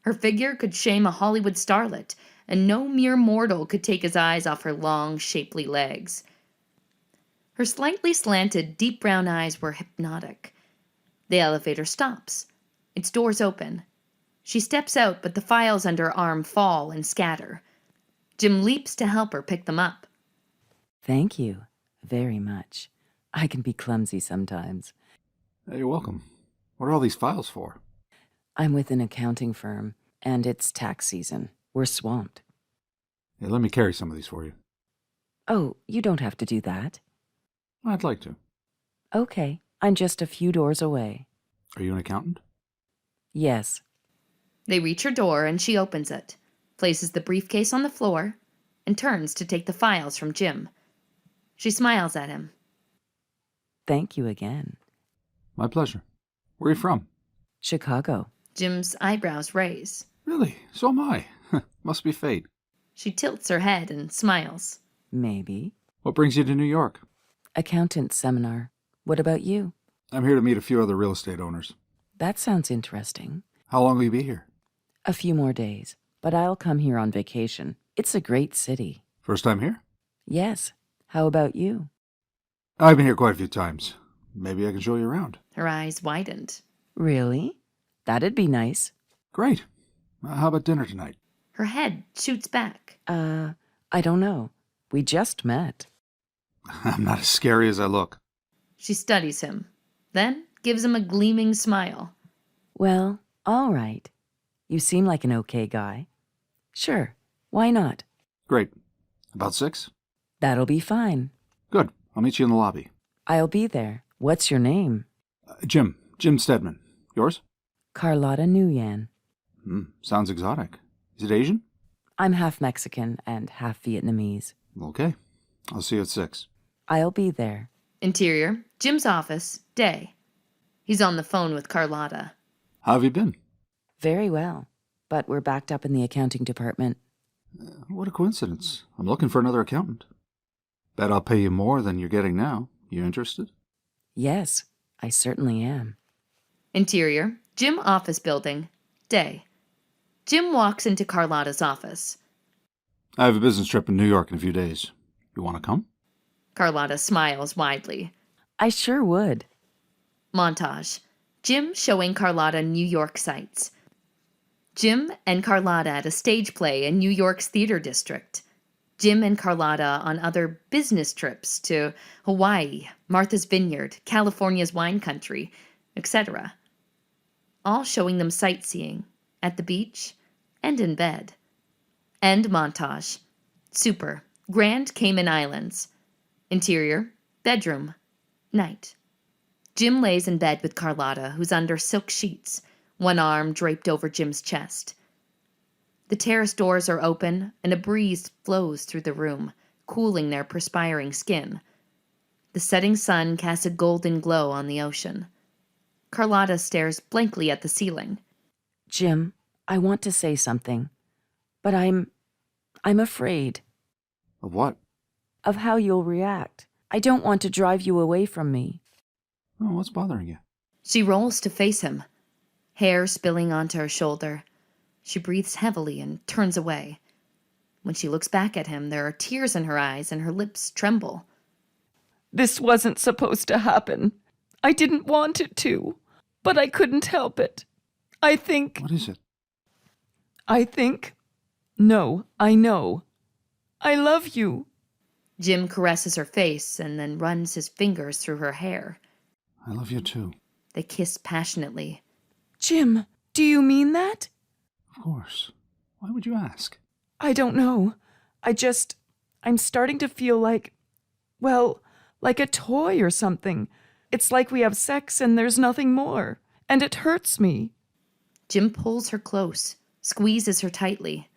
Her figure could shame a Hollywood starlet, and no mere mortal could take his eyes off her long, shapely legs. Her slightly slanted, deep brown eyes were hypnotic. The elevator stops. Its doors open. She steps out, but the files under her arm fall and scatter. Jim leaps to help her pick them up. Thank you very much. I can be clumsy sometimes. Hey, you're welcome. What are all these files for? I'm with an accounting firm, and it's tax season. We're swamped. Hey, let me carry some of these for you. Oh, you don't have to do that. I'd like to. Okay, I'm just a few doors away. Are you an accountant? Yes. They reach her door, and she opens it, places the briefcase on the floor, and turns to take the files from Jim. She smiles at him. Thank you again. My pleasure. Where are you from? Chicago. Jim's eyebrows raise. Really? So am I. Must be fate. She tilts her head and smiles. Maybe. What brings you to New York? Accountant seminar. What about you? I'm here to meet a few other real estate owners. That sounds interesting. How long will you be here? A few more days, but I'll come here on vacation. It's a great city. First time here? Yes. How about you? I've been here quite a few times. Maybe I can show you around. Her eyes widened. Really? That'd be nice. Great. How about dinner tonight? Her head shoots back. I don't know. We just met. I'm not as scary as I look. She studies him, then gives him a gleaming smile. Well, all right. You seem like an okay guy. Sure, why not? Great. About 6? That'll be fine. Good. I'll meet you in the lobby. I'll be there. What's your name? Jim Stedman. Yours? Carlotta Nguyen. Sounds exotic. Is it Asian? I'm half Mexican and half Vietnamese. Okay. I'll see you at 6. I'll be there. Interior, Jim's office, day. He's on the phone with Carlotta. How have you been? Very well, but we're backed up in the accounting department. What a coincidence. I'm looking for another accountant. Bet I'll pay you more than you're getting now. You interested? Yes, I certainly am. Interior, Jim office building, day. Jim walks into Carlotta's office. I have a business trip in New York in a few days. You want to come? Carlotta smiles widely. I sure would. Montage. Jim showing Carlotta New York sights. Jim and Carlotta at a stage play in New York's theater district. Jim and Carlotta on other business trips to Hawaii, Martha's Vineyard, California's wine country, etc. All showing them sightseeing, at the beach, and in bed. End montage. Super. Grand Cayman Islands. Interior, bedroom, night. Jim lays in bed with Carlotta, who's under silk sheets, one arm draped over Jim's chest. The terrace doors are open, and a breeze flows through the room, cooling their perspiring skin. The setting sun casts a golden glow on the ocean. Carlotta stares blankly at the ceiling. Jim, I want to say something, but I'm afraid. Of what? Of how you'll react. I don't want to drive you away from me. Oh, what's bothering you? She rolls to face him, hair spilling onto her shoulder. She breathes heavily and turns away. When she looks back at him, there are tears in her eyes and her lips tremble. This wasn't supposed to happen. I didn't want it to, but I couldn't help it. I think... What is it? No, I know. I love you. Jim caresses her face and then runs his fingers through her hair. I love you too. They kiss passionately. Jim, do you mean that? Of course. Why would you ask? I don't know. I'm starting to feel like a toy or something. It's like we have sex and there's nothing more. And it hurts me. Jim pulls her close, squeezes her tightly.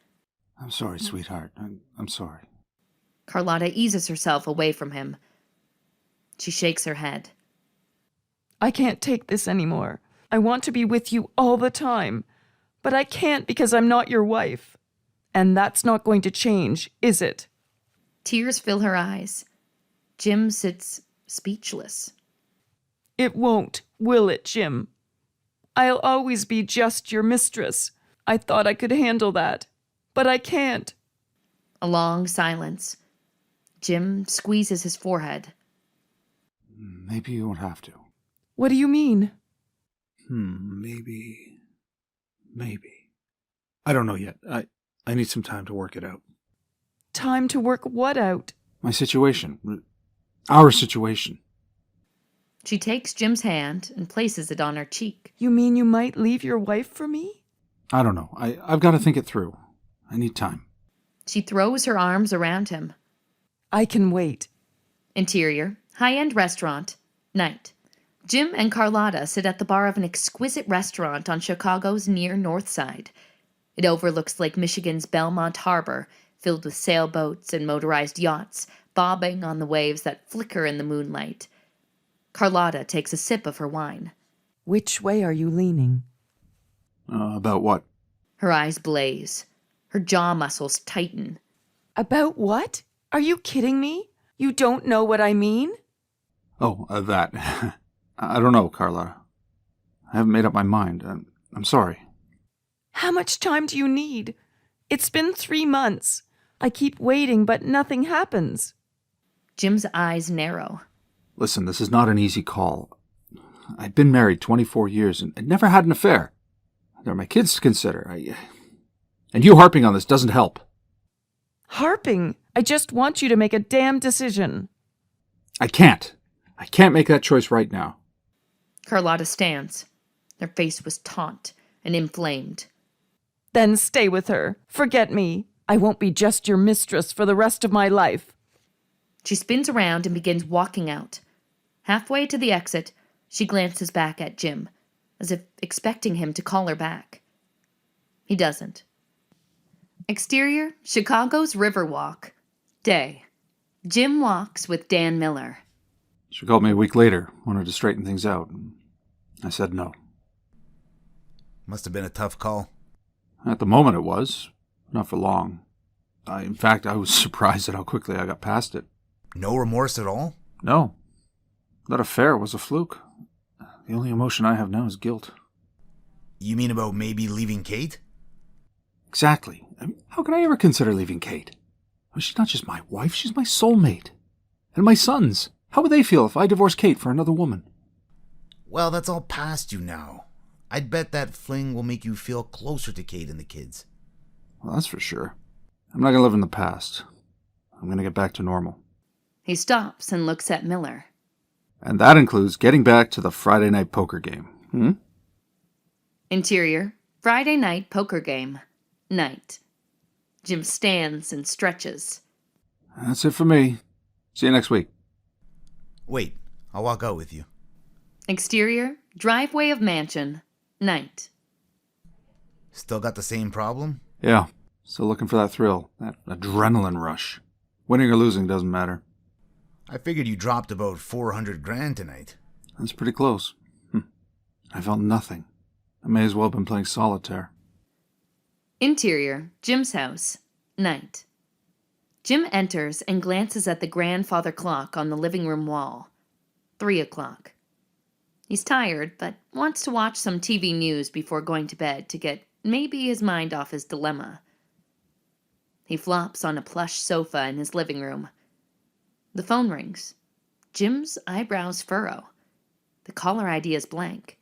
I'm sorry, sweetheart. I'm sorry. Carlotta eases herself away from him. She shakes her head. I can't take this anymore. I want to be with you all the time. But I can't because I'm not your wife. And that's not going to change, is it? Tears fill her eyes. Jim sits speechless. It won't, will it, Jim? I'll always be just your mistress. I thought I could handle that. But I can't. A long silence. Jim squeezes his forehead. Maybe you won't have to. What do you mean? Maybe. I don't know yet. I need some time to work it out. Time to work what out? My situation. Our situation. She takes Jim's hand and places it on her cheek. You mean you might leave your wife for me? I don't know. I've got to think it through. I need time. She throws her arms around him. I can wait. Interior, high-end restaurant, night. Jim and Carlotta sit at the bar of an exquisite restaurant on Chicago's near North Side. It overlooks Lake Michigan's Belmont Harbor, filled with sailboats and motorized yachts, bobbing on the waves that flicker in the moonlight. Carlotta takes a sip of her wine. Which way are you leaning? About what? Her eyes blaze. Her jaw muscles tighten. About what? Are you kidding me? You don't know what I mean? Oh, that. I don't know, Carla. I haven't made up my mind. I'm sorry. How much time do you need? It's been 3 months. I keep waiting, but nothing happens. Jim's eyes narrow. Listen, this is not an easy call. I've been married 24 years and never had an affair. There are my kids to consider. And you harping on this doesn't help. Harping? I just want you to make a damn decision. I can't. I can't make that choice right now. Carlotta stands. Her face was taut and inflamed. Then stay with her. Forget me. I won't be just your mistress for the rest of my life. She spins around and begins walking out. Halfway to the exit, she glances back at Jim, as if expecting him to call her back. He doesn't. Exterior, Chicago's Riverwalk. Day. Jim walks with Dan Miller. She called me a week later, wanted to straighten things out. I said no. Must have been a tough call. At the moment it was. Not for long. In fact, I was surprised at how quickly I got past it. No remorse at all? No. That affair was a fluke. The only emotion I have now is guilt. You mean about maybe leaving Kate? Exactly. I mean, how could I ever consider leaving Kate? I mean, she's not just my wife, she's my soulmate. And my sons. How would they feel if I divorced Kate for another woman? Well, that's all past you now. I'd bet that fling will make you feel closer to Kate and the kids. Well, that's for sure. I'm not going to live in the past. I'm going to get back to normal. He stops and looks at Miller. And that includes getting back to the Friday night poker game. Interior, Friday night poker game. Night. Jim stands and stretches. That's it for me. See you next week. Wait, I'll walk out with you. Exterior, driveway of mansion. Night. Still got the same problem? Yeah, still looking for that thrill, that adrenaline rush. Winning or losing doesn't matter. I figured you dropped about 400 grand tonight. That's pretty close. I felt nothing. I may as well have been playing solitaire. Interior, Jim's house. Night. Jim enters and glances at the grandfather clock on the living room wall. 3 o'clock. He's tired, but wants to watch some TV news before going to bed to get maybe his mind off his dilemma. He flops on a plush sofa in his living room. The phone rings. Jim's eyebrows furrow. The caller ID is blank.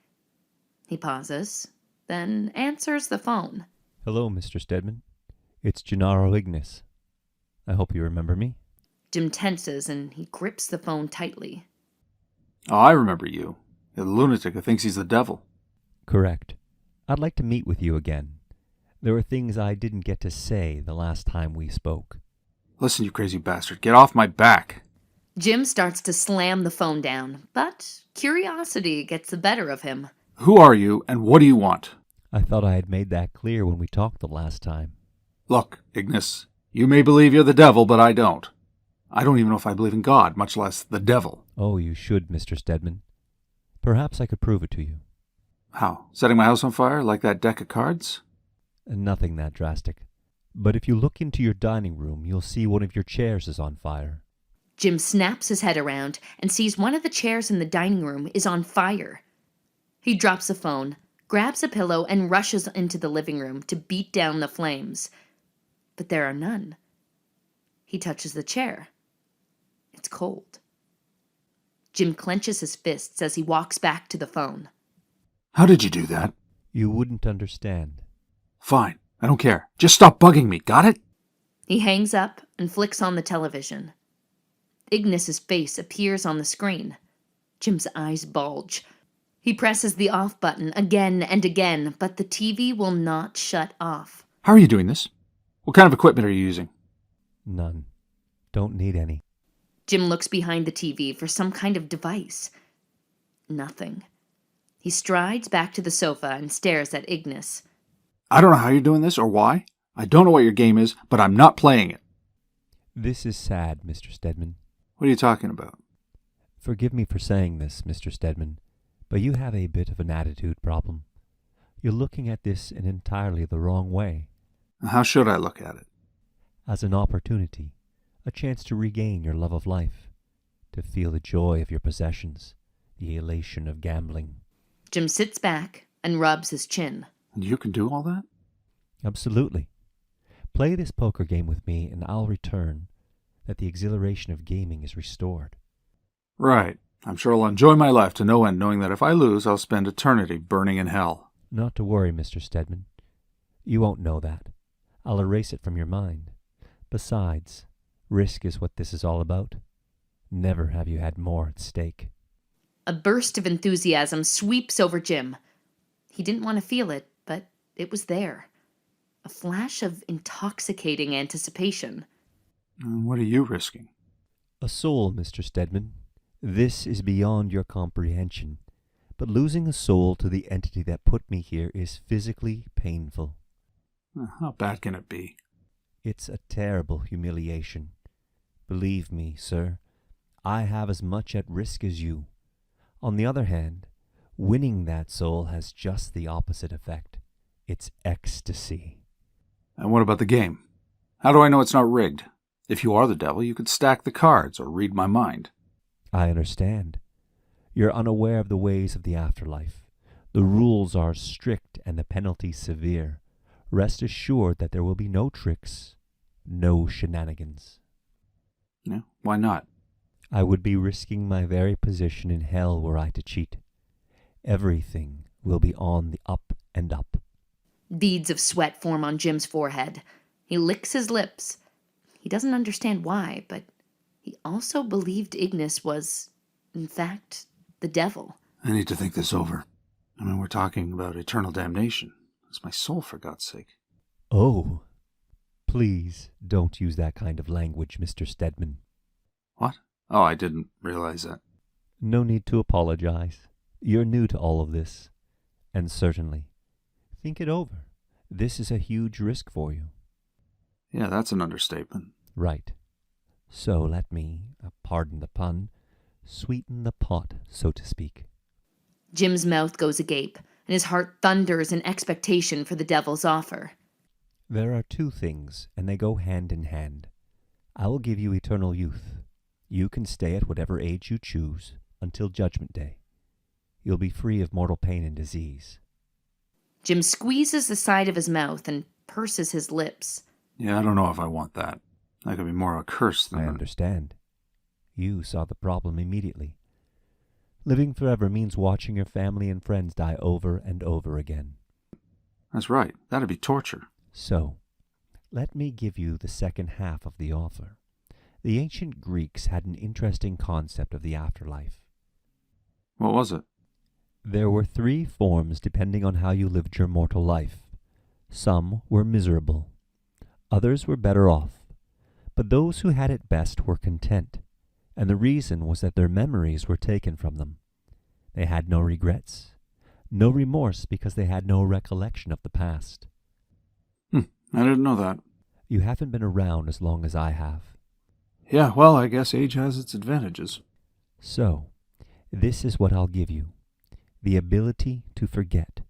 He pauses, then answers the phone. Hello, Mr. Stedman. It's Gennaro Ignis. I hope you remember me. Jim tenses and he grips the phone tightly. Oh, I remember you. You're the lunatic who thinks he's the devil. Correct. I'd like to meet with you again. There were things I didn't get to say the last time we spoke. Listen, you crazy bastard. Get off my back. Jim starts to slam the phone down, but curiosity gets the better of him. Who are you, and what do you want? I thought I had made that clear when we talked the last time. Look, Ignis, you may believe you're the devil, but I don't. I don't even know if I believe in God, much less the devil. Oh, you should, Mr. Stedman. Perhaps I could prove it to you. How? Setting my house on fire, like that deck of cards? Nothing that drastic. But if you look into your dining room, you'll see one of your chairs is on fire. Jim snaps his head around and sees one of the chairs in the dining room is on fire. He drops the phone, grabs a pillow, and rushes into the living room to beat down the flames. But there are none. He touches the chair. It's cold. Jim clenches his fists as he walks back to the phone. How did you do that? You wouldn't understand. Fine, I don't care. Just stop bugging me, got it? He hangs up and flicks on the television. Ignis's face appears on the screen. Jim's eyes bulge. He presses the off button again and again, but the TV will not shut off. How are you doing this? What kind of equipment are you using? None. Don't need any. Jim looks behind the TV for some kind of device. Nothing. He strides back to the sofa and stares at Ignis. I don't know how you're doing this or why. I don't know what your game is, but I'm not playing it. This is sad, Mr. Stedman. What are you talking about? Forgive me for saying this, Mr. Stedman, but you have a bit of an attitude problem. You're looking at this in entirely the wrong way. How should I look at it? As an opportunity, a chance to regain your love of life, to feel the joy of your possessions, the elation of gambling. Jim sits back and rubs his chin. And you can do all that? Absolutely. Play this poker game with me, and I'll return that the exhilaration of gaming is restored. Right. I'm sure I'll enjoy my life to no end, knowing that if I lose, I'll spend eternity burning in hell. Not to worry, Mr. Stedman. You won't know that. I'll erase it from your mind. Besides, risk is what this is all about. Never have you had more at stake. A burst of enthusiasm sweeps over Jim. He didn't want to feel it, but it was there. A flash of intoxicating anticipation. What are you risking? A soul, Mr. Stedman. This is beyond your comprehension, but losing a soul to the entity that put me here is physically painful. How bad can it be? It's a terrible humiliation. Believe me, sir, I have as much at risk as you. On the other hand, winning that soul has just the opposite effect. It's ecstasy. And what about the game? How do I know it's not rigged? If you are the devil, you could stack the cards or read my mind. I understand. You're unaware of the ways of the afterlife. The rules are strict and the penalties severe. Rest assured that there will be no tricks, no shenanigans. Yeah, why not? I would be risking my very position in hell were I to cheat. Everything will be on the up and up. Beads of sweat form on Jim's forehead. He licks his lips. He doesn't understand why, but he also believed Ignis was, in fact, the devil. I need to think this over. I mean, we're talking about eternal damnation. It's my soul, for God's sake. Oh, please don't use that kind of language, Mr. Stedman. What? Oh, I didn't realize that. No need to apologize. You're new to all of this. And certainly, think it over. This is a huge risk for you. Yeah, that's an understatement. Right. So let me, pardon the pun, sweeten the pot, so to speak. Jim's mouth goes agape, and his heart thunders in expectation for the devil's offer. There are two things, and they go hand in hand. I will give you eternal youth. You can stay at whatever age you choose until Judgment Day. You'll be free of mortal pain and disease. Jim squeezes the side of his mouth and purses his lips. Yeah, I don't know if I want that. That could be more a curse than I understand. You saw the problem immediately. Living forever means watching your family and friends die over and over again. That's right. That'd be torture. So, let me give you the second half of the offer. The ancient Greeks had an interesting concept of the afterlife. What was it? There were three forms depending on how you lived your mortal life. Some were miserable. Others were better off. But those who had it best were content, and the reason was that their memories were taken from them. They had no regrets, no remorse because they had no recollection of the past. I didn't know that. You haven't been around as long as I have. Yeah, well, I guess age has its advantages. So, this is what I'll give you. The ability to forget.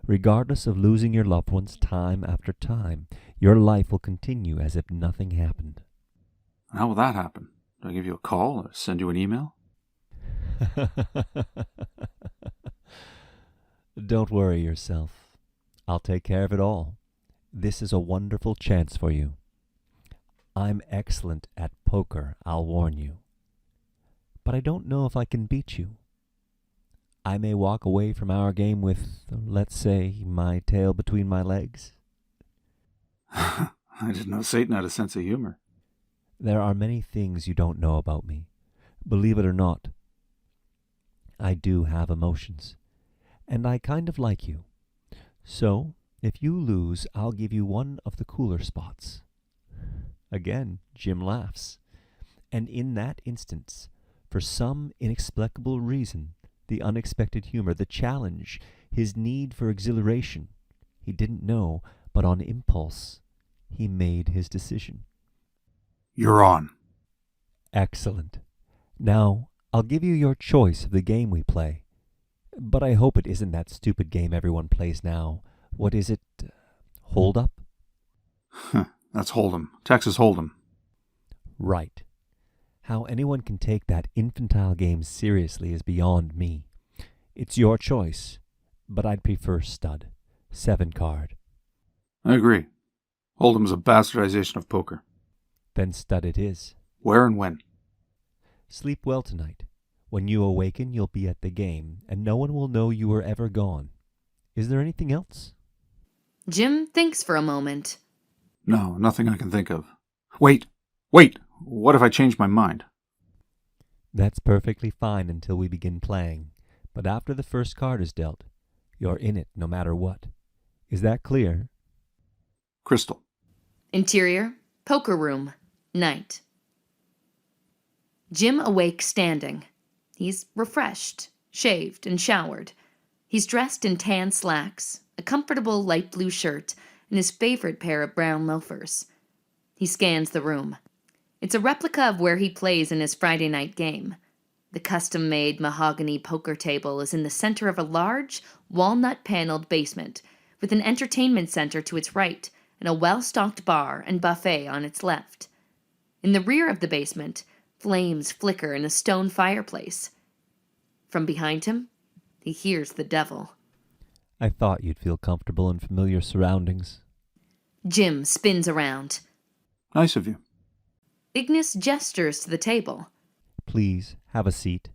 Regardless of losing your loved ones time after time, your life will continue as if nothing happened. How will that happen? Do I give you a call or send you an email? Don't worry yourself. I'll take care of it all. This is a wonderful chance for you. I'm excellent at poker, I'll warn you. But I don't know if I can beat you. I may walk away from our game with, let's say, my tail between my legs. I didn't know Satan had a sense of humor. There are many things you don't know about me. Believe it or not, I do have emotions, and I kind of like you. So, if you lose, I'll give you one of the cooler spots. Again, Jim laughs. And in that instance, for some inexplicable reason, the unexpected humor, the challenge, his need for exhilaration, he didn't know, but on impulse, he made his decision. You're on. Excellent. Now, I'll give you your choice of the game we play. But I hope it isn't that stupid game everyone plays now. What is it? Hold up? That's Hold'em. Texas Hold'em. Right. How anyone can take that infantile game seriously is beyond me. It's your choice, but I'd prefer stud. 7 card. I agree. Hold'em's a bastardization of poker. Then stud it is. Where and when? Sleep well tonight. When you awaken, you'll be at the game, and no one will know you were ever gone. Is there anything else? Jim thinks for a moment. No, nothing I can think of. Wait! What if I change my mind? That's perfectly fine until we begin playing. But after the first card is dealt, you're in it no matter what. Is that clear? Crystal. Interior, poker room, night. Jim awakes standing. He's refreshed, shaved, and showered. He's dressed in tan slacks, a comfortable light blue shirt, and his favorite pair of brown loafers. He scans the room. It's a replica of where he plays in his Friday night game. The custom-made mahogany poker table is in the center of a large, walnut-paneled basement, with an entertainment center to its right and a well-stocked bar and buffet on its left. In the rear of the basement, flames flicker in a stone fireplace. From behind him, he hears the devil. I thought you'd feel comfortable in familiar surroundings. Jim spins around. Nice of you. Ignis gestures to the table. Please, have a seat.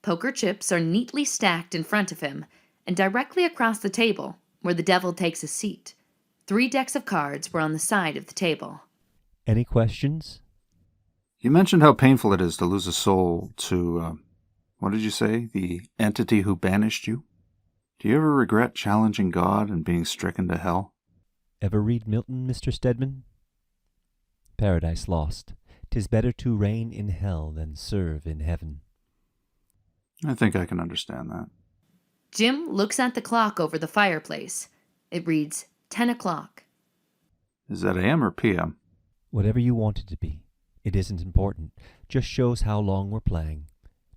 Poker chips are neatly stacked in front of him, and directly across the table, where the devil takes a seat, 3 decks of cards were on the side of the table. Any questions? You mentioned how painful it is to lose a soul to, what did you say? The entity who banished you? Do you ever regret challenging God and being stricken to hell? Ever read Milton, Mr. Stedman? Paradise Lost. 'Tis better to reign in hell than serve in heaven. I think I can understand that. Jim looks at the clock over the fireplace. It reads 10 o'clock. Is that AM or PM? Whatever you want it to be. It isn't important. Just shows how long we're playing.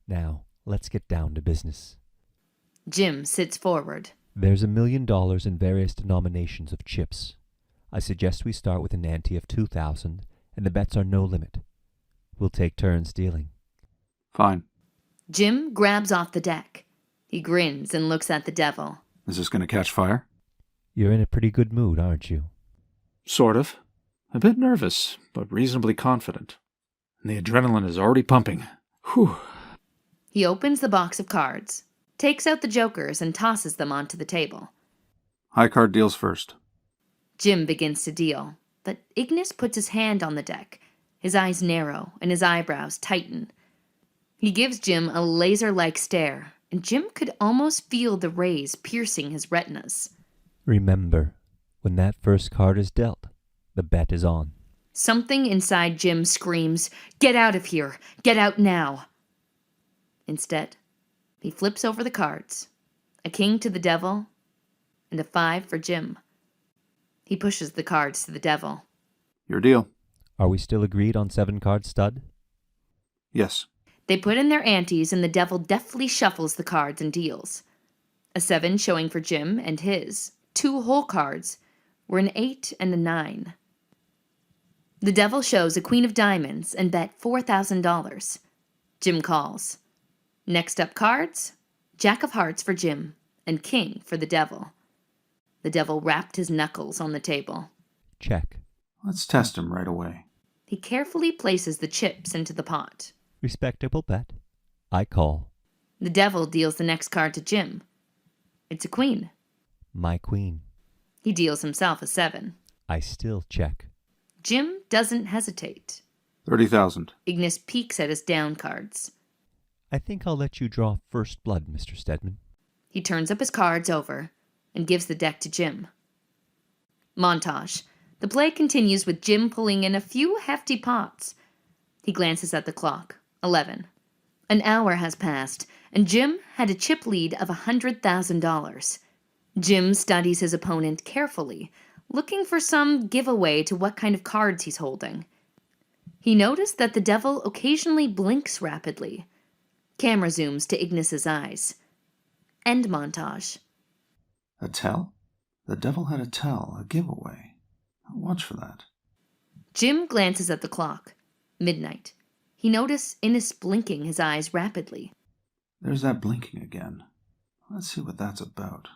Now, let's get down to business. Jim sits forward. There's $1 million in various denominations of chips. I suggest we start with an ante of 2,000, and the bets are no limit. We'll take turns dealing. Fine. Jim grabs off the deck. He grins and looks at the devil. Is this going to catch fire? You're in a pretty good mood, aren't you? Sort of. A bit nervous, but reasonably confident. And the adrenaline is already pumping. Whew. He opens the box of cards, takes out the jokers, and tosses them onto the table. High card deals first. Jim begins to deal, but Ignis puts his hand on the deck. His eyes narrow and his eyebrows tighten. He gives Jim a laser-like stare, and Jim could almost feel the rays piercing his retinas. Remember, when that first card is dealt, the bet is on. Something inside Jim screams, "Get out of here! Get out now!" Instead, he flips over the cards, a king to the devil, and a 5 for Jim. He pushes the cards to the devil. Your deal. Are we still agreed on 7-card stud? Yes. They put in their antes, and the devil deftly shuffles the cards and deals. A 7 showing for Jim and his. 2 whole cards were an 8 and a 9. The devil shows a queen of diamonds and bet $4,000. Jim calls. Next up cards, jack of hearts for Jim and king for the devil. The devil rapped his knuckles on the table. Check. Let's test him right away. He carefully places the chips into the pot. Respectable bet. I call. The devil deals the next card to Jim. It's a queen. My queen. He deals himself a 7. I still check. Jim doesn't hesitate. 30,000. Ignis peeks at his down cards. I think I'll let you draw first blood, Mr. Stedman. He turns up his cards over and gives the deck to Jim. Montage. The play continues with Jim pulling in a few hefty pots. He glances at the clock. 11. An hour has passed, and Jim had a chip lead of $100,000. Jim studies his opponent carefully, looking for some giveaway to what kind of cards he's holding. He noticed that the devil occasionally blinks rapidly. Camera zooms to Ignis's eyes. End montage. A tell? The devil had a tell, a giveaway. I'll watch for that. Jim glances at the clock. Midnight. He noticed Innes blinking his eyes rapidly. There's that blinking again. Let's see what that's about.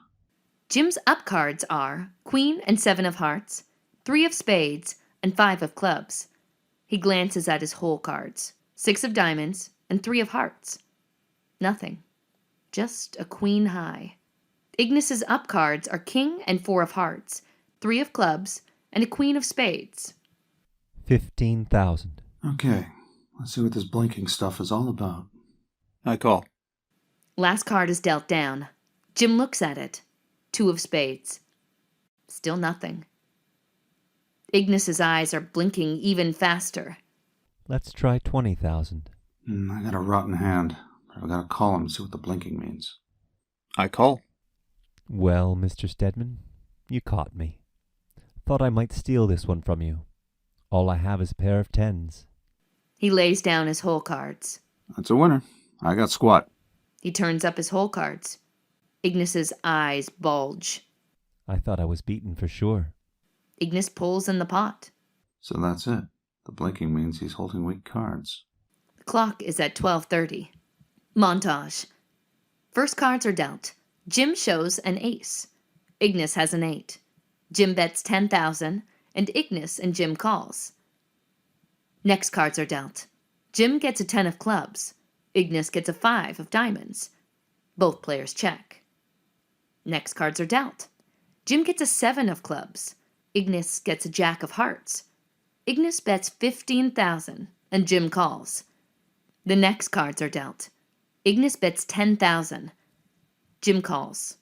Jim's up cards are Queen and 7 of hearts, 3 of spades, and 5 of clubs. He glances at his whole cards, 6 of diamonds, and 3 of hearts. Nothing. Just a queen high. Ignis's up cards are King and 4 of hearts, 3 of clubs, and a queen of spades. 15,000. Okay, Let's see what this blinking stuff is all about. I call. Last card is dealt down. Jim looks at it. 2 of spades. Still nothing. Ignis's eyes are blinking even faster. Let's try 20,000. I got a rotten hand, but I've got to call him and see what the blinking means. I call. Well, Mr. Stedman, you caught me. Thought I might steal this one from you. All I have is a pair of 10s. He lays down his hole cards. That's a winner. I got squat. He turns up his hole cards. Ignis's eyes bulge. I thought I was beaten for sure. Ignis pulls in the pot. So that's it. The blinking means he's holding weak cards. The clock is at 12:30. Montage. First cards are dealt. Jim shows an ace. Ignis has an 8. Jim bets 10,000, and Ignis and Jim calls. Next cards are dealt. Jim gets a 10 of clubs. Ignis gets a 5 of diamonds. Both players check. Next cards are dealt. Jim gets a 7 of clubs. Ignis gets a jack of hearts. Ignis bets 15,000, and Jim calls. The next cards are dealt. Ignis bets 10,000. Jim calls.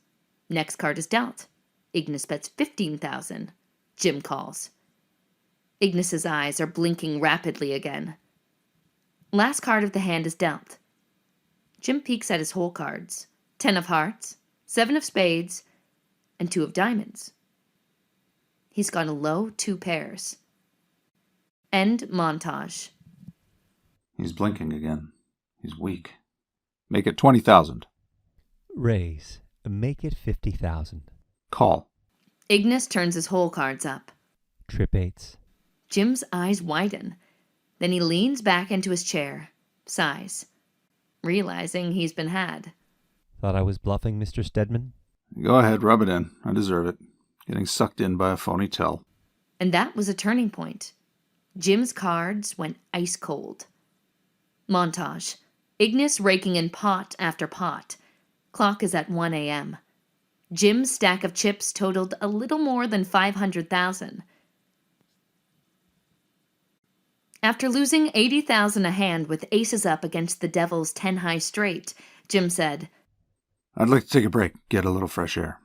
Next card is dealt. Ignis bets 15,000. Jim calls. Ignis's eyes are blinking rapidly again. Last card of the hand is dealt. Jim peeks at his hole cards. 10 of hearts, 7 of spades, and 2 of diamonds. He's got a low 2 pairs. End montage. He's blinking again. He's weak. Make it 20,000. Raise. Make it 50,000. Call. Ignis turns his hole cards up. Trip 8s. Jim's eyes widen. Then he leans back into his chair, sighs, realizing he's been had. Thought I was bluffing, Mr. Stedman? Go ahead, rub it in. I deserve it. Getting sucked in by a phony tell. And that was a turning point. Jim's cards went ice cold. Montage. Ignis raking in pot after pot. Clock is at 1 a.m. Jim's stack of chips totaled a little more than 500,000. After losing 80,000 a hand with aces up against the Devil's 10 high straight, Jim said, I'd like to take a break, get a little fresh air.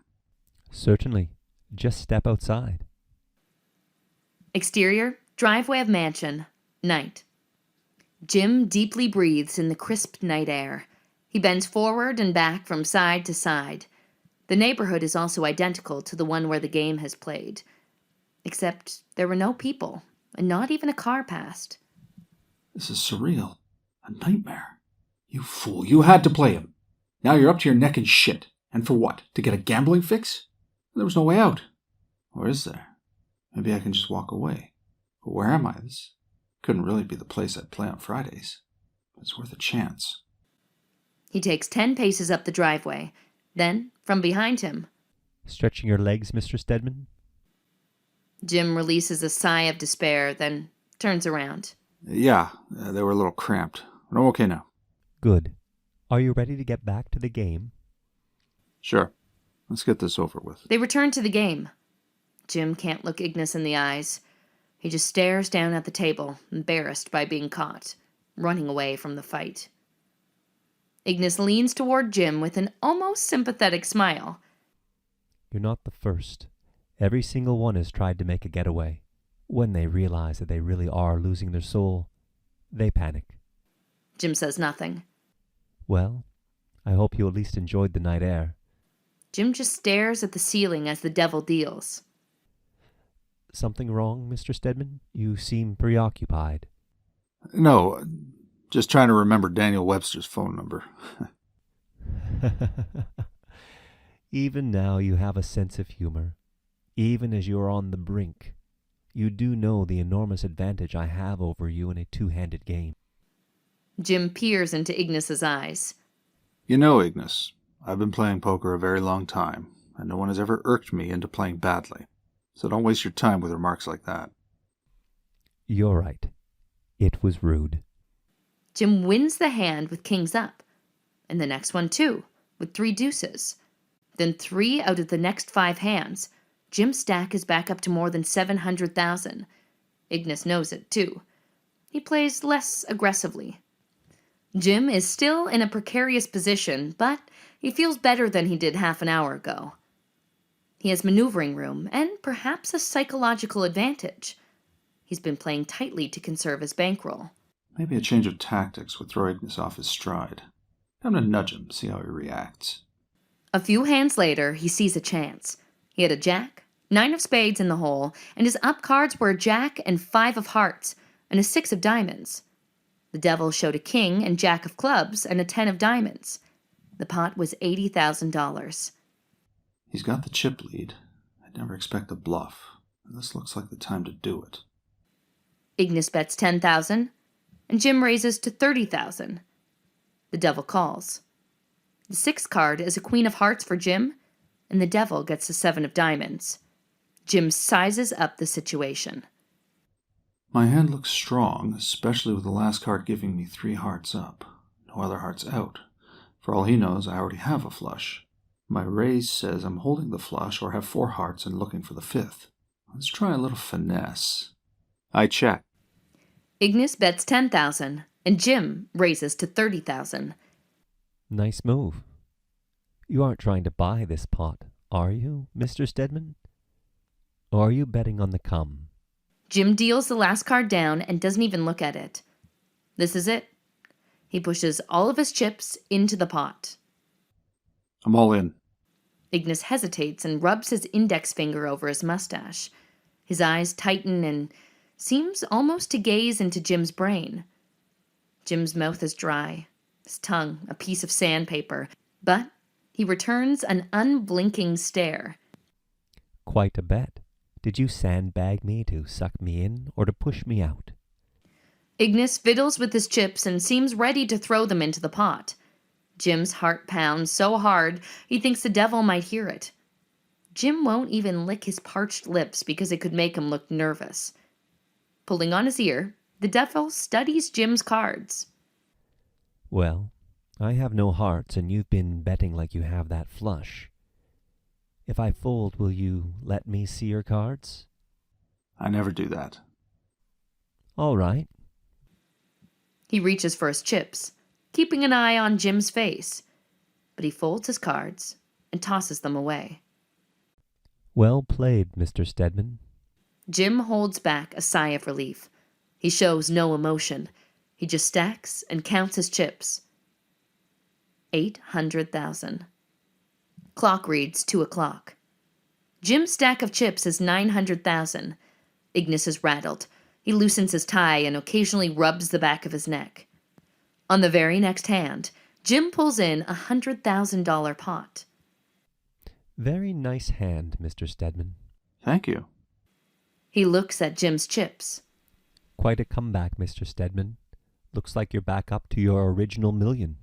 Certainly. Just step outside. Exterior, driveway of mansion, night. Jim deeply breathes in the crisp night air. He bends forward and back from side to side. The neighborhood is also identical to the one where the game has played. Except there were no people, and not even a car passed. This is surreal. A nightmare. You fool, you had to play him. Now you're up to your neck in shit. And for what? To get a gambling fix? There was no way out. Or is there? Maybe I can just walk away. But where am I? This couldn't really be the place I'd play on Fridays. But it's worth a chance. He takes 10 paces up the driveway. Then, from behind him, Stretching your legs, Mr. Stedman? Jim releases a sigh of despair, then turns around. Yeah, they were a little cramped. But I'm okay now. Good. Are you ready to get back to the game? Sure. Let's get this over with. They return to the game. Jim can't look Ignis in the eyes. He just stares down at the table, embarrassed by being caught, running away from the fight. Ignis leans toward Jim with an almost sympathetic smile. You're not the first. Every single one has tried to make a getaway. When they realize that they really are losing their soul, they panic. Jim says nothing. Well, I hope you at least enjoyed the night air. Jim just stares at the ceiling as the devil deals. Something wrong, Mr. Stedman? You seem preoccupied. No, just trying to remember Daniel Webster's phone number. Even now you have a sense of humor. Even as you are on the brink, you do know the enormous advantage I have over you in a two-handed game. Jim peers into Ignis's eyes. You know, Ignis, I've been playing poker a very long time, and no one has ever irked me into playing badly. So don't waste your time with remarks like that. You're right. It was rude. Jim wins the hand with kings up, and the next one too, with 3 deuces. Then 3 out of the next 5 hands. Jim's stack is back up to more than 700,000. Ignis knows it too. he plays less aggressively. Jim is still in a precarious position, but he feels better than he did half an hour ago. He has maneuvering room and perhaps a psychological advantage. He's been playing tightly to conserve his bankroll. Maybe a change of tactics would throw Ignis off his stride. I'm going to nudge him, see how he reacts. A few hands later, he sees a chance. He had a jack, 9 of spades in the hole, and his up cards were a jack and 5 of hearts, and a 6 of diamonds. The devil showed a king and jack of clubs and a 10 of diamonds. The pot was $80,000. He's got the chip lead. I'd never expect a bluff, and this looks like the time to do it. Ignis bets $10,000, and Jim raises to $30,000. The devil calls. The 6th card is a queen of hearts for Jim, and the devil gets the 7 of diamonds. Jim sizes up the situation. My hand looks strong, especially with the last card giving me 3 hearts up. No other hearts out. For all he knows, I already have a flush. My raise says I'm holding the flush or have 4 hearts and looking for the 5th. Let's try a little finesse. I check. Ignis bets $10,000, and Jim raises to $30,000. Nice move. You aren't trying to buy this pot, are you, Mr. Stedman? Or are you betting on the come? Jim deals the last card down and doesn't even look at it. This is it. He pushes all of his chips into the pot. I'm all in. Ignis hesitates and rubs his index finger over his mustache. His eyes tighten and seems almost to gaze into Jim's brain. Jim's mouth is dry, his tongue a piece of sandpaper, but he returns an unblinking stare. Quite a bet. Did you sandbag me to suck me in or to push me out? Ignis fiddles with his chips and seems ready to throw them into the pot. Jim's heart pounds so hard he thinks the devil might hear it. Jim won't even lick his parched lips because it could make him look nervous. Pulling on his ear, the devil studies Jim's cards. Well, I have no hearts and you've been betting like you have that flush. If I fold, will you let me see your cards? I never do that. All right. He reaches for his chips, keeping an eye on Jim's face, but he folds his cards and tosses them away. Well played, Mr. Stedman. Jim holds back a sigh of relief. He shows no emotion. He just stacks and counts his chips. 800,000. Clock reads 2 o'clock. Jim's stack of chips is 900,000. Ignis is rattled. He loosens his tie and occasionally rubs the back of his neck. On the very next hand, Jim pulls in a $100,000 pot. Very nice hand, Mr. Stedman. Thank you. He looks at Jim's chips. Quite a comeback, Mr. Stedman. Looks like you're back up to your original million.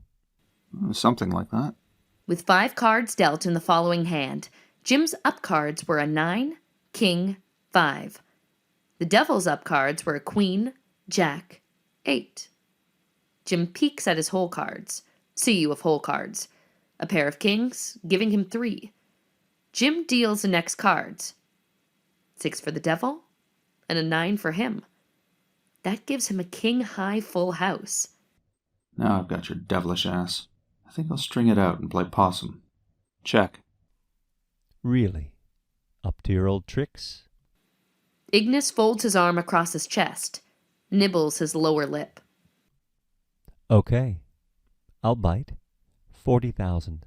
Something like that. With 5 cards dealt in the following hand, Jim's up cards were a 9, king, 5. The devil's up cards were a queen, jack, 8. Jim peeks at his hole cards, CU of hole cards, a pair of kings, giving him 3. Jim deals the next cards. 6 for the devil, and a 9 for him. That gives him a king-high full house. Now I've got your devilish ass. I think I'll string it out and play possum. Check. Really? Up to your old tricks? Ignis folds his arm across his chest, nibbles his lower lip. Okay. I'll bite. 40,000.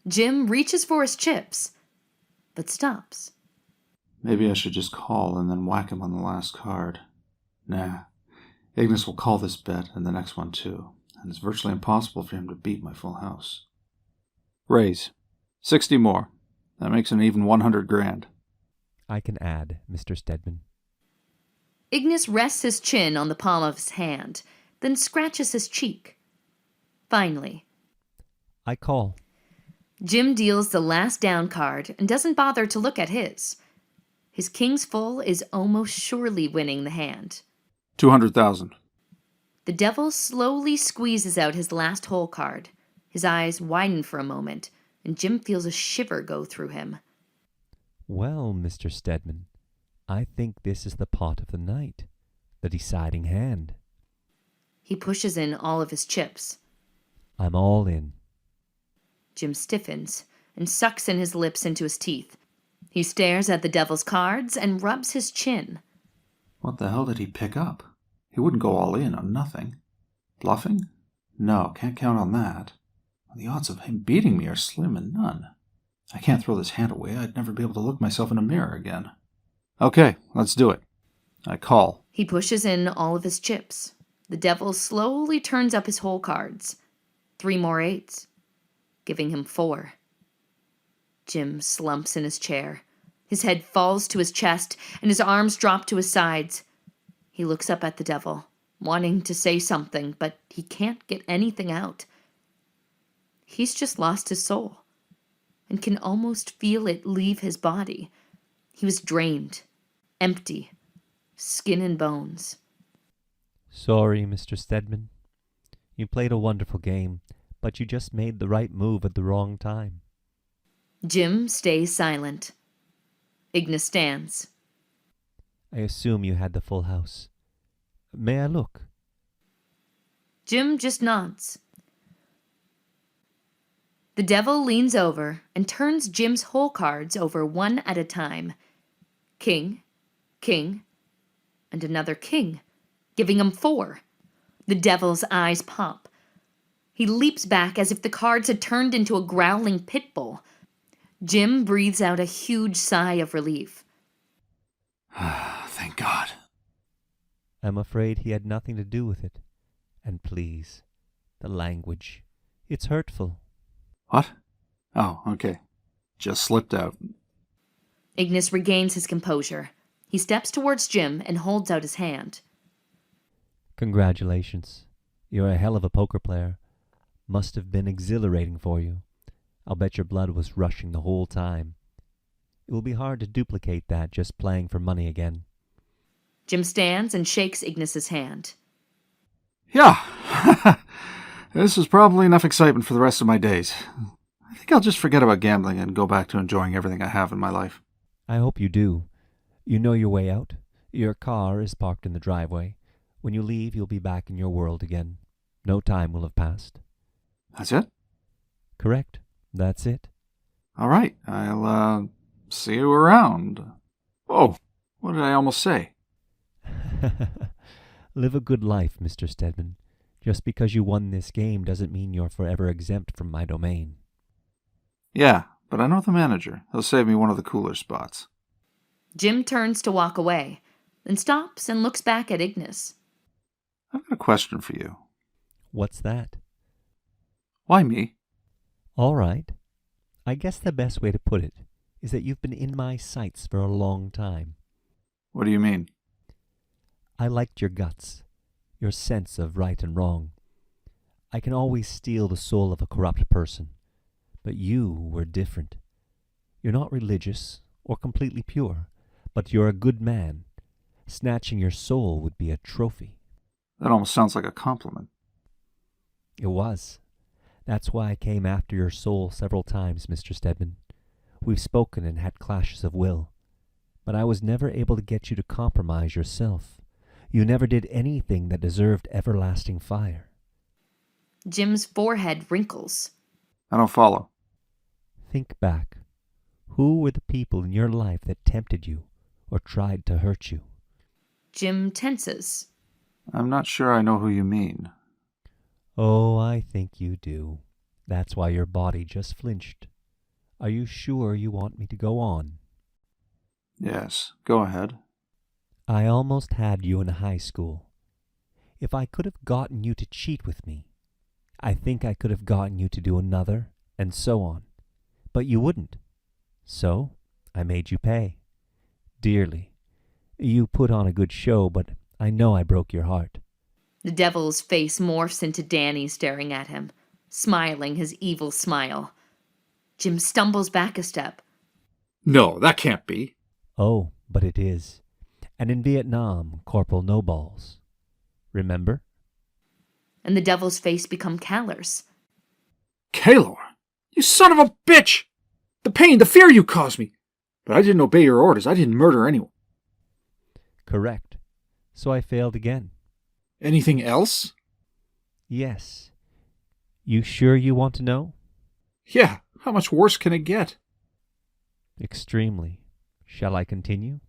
Jim reaches for his chips, but stops. Maybe I should just call and then whack him on the last card. Nah. Ignis will call this bet and the next one too, and it's virtually impossible for him to beat my full house. Raise. 60 more. That makes an even 100 grand. I can add, Mr. Stedman. Ignis rests his chin on the palm of his hand, then scratches his cheek. Finally, I call. Jim deals the last down card and doesn't bother to look at his. His king's full is almost surely winning the hand. 200,000. The devil slowly squeezes out his last hole card. His eyes widen for a moment, and Jim feels a shiver go through him. Well, Mr. Stedman, I think this is the pot of the night. the deciding hand. He pushes in all of his chips. I'm all in. Jim stiffens and sucks in his lips into his teeth. He stares at the devil's cards and rubs his chin. What the hell did he pick up? He wouldn't go all in on nothing. Bluffing? No, can't count on that. The odds of him beating me are slim and none. I can't throw this hand away. I'd never be able to look myself in a mirror again. Okay, let's do it. I call. He pushes in all of his chips. The devil slowly turns up his whole cards. 3 more 8s, giving him 4. Jim slumps in his chair. His head falls to his chest, and his arms drop to his sides. He looks up at the devil, wanting to say something, but he can't get anything out. He's just lost his soul, and can almost feel it leave his body. He was drained, empty, skin and bones. Sorry, Mr. Stedman. You played a wonderful game, but you just made the right move at the wrong time. Jim stays silent. Ignis stands. I assume you had the full house. May I look? Jim just nods. The devil leans over and turns Jim's whole cards over one at a time. King, king, and another king, giving him 4. The devil's eyes pop. He leaps back as if the cards had turned into a growling pit bull. Jim breathes out a huge sigh of relief. Thank God. I'm afraid he had nothing to do with it. And please, the language. It's hurtful. What? Oh, okay. Just slipped out. Ignis regains his composure. He steps towards Jim and holds out his hand. Congratulations. You're a hell of a poker player. Must have been exhilarating for you. I'll bet your blood was rushing the whole time. It will be hard to duplicate that just playing for money again. Jim stands and shakes Ignis's hand. Yeah. This is probably enough excitement for the rest of my days. I think I'll just forget about gambling and go back to enjoying everything I have in my life. I hope you do. You know your way out. Your car is parked in the driveway. When you leave, you'll be back in your world again. No time will have passed. That's it? Correct. That's it. All right. I'll, see you around. Whoa. What did I almost say? Live a good life, Mr. Stedman. Just because you won this game doesn't mean you're forever exempt from my domain. Yeah, but I know the manager. He'll save me one of the cooler spots. Jim turns to walk away, then stops and looks back at Ignis. I've got a question for you. What's that? Why me? All right. I guess the best way to put it is that you've been in my sights for a long time. What do you mean? I liked your guts, your sense of right and wrong. I can always steal the soul of a corrupt person, but you were different. You're not religious or completely pure, but you're a good man. Snatching your soul would be a trophy. That almost sounds like a compliment. It was. That's why I came after your soul several times, Mr. Stedman. We've spoken and had clashes of will, but I was never able to get you to compromise yourself. You never did anything that deserved everlasting fire. Jim's forehead wrinkles. I don't follow. Think back. Who were the people in your life that tempted you or tried to hurt you? Jim tenses. I'm not sure I know who you mean. Oh, I think you do. That's why your body just flinched. Are you sure you want me to go on? Yes, go ahead. I almost had you in high school. If I could have gotten you to cheat with me, I think I could have gotten you to do another, and so on. But you wouldn't. So, I made you pay. Dearly. You put on a good show, but I know I broke your heart. The devil's face morphs into Danny staring at him, smiling his evil smile. Jim stumbles back a step. No, that can't be. Oh, but it is. And in Vietnam, Corporal No Balls. Remember? And the devil's face become Calor's. Kalor, you son of a bitch! The pain, the fear you caused me! But I didn't obey your orders. I didn't murder anyone. Correct. so I failed again. Anything else? Yes. You sure you want to know? Yeah, how much worse can it get? Extremely. Shall I continue?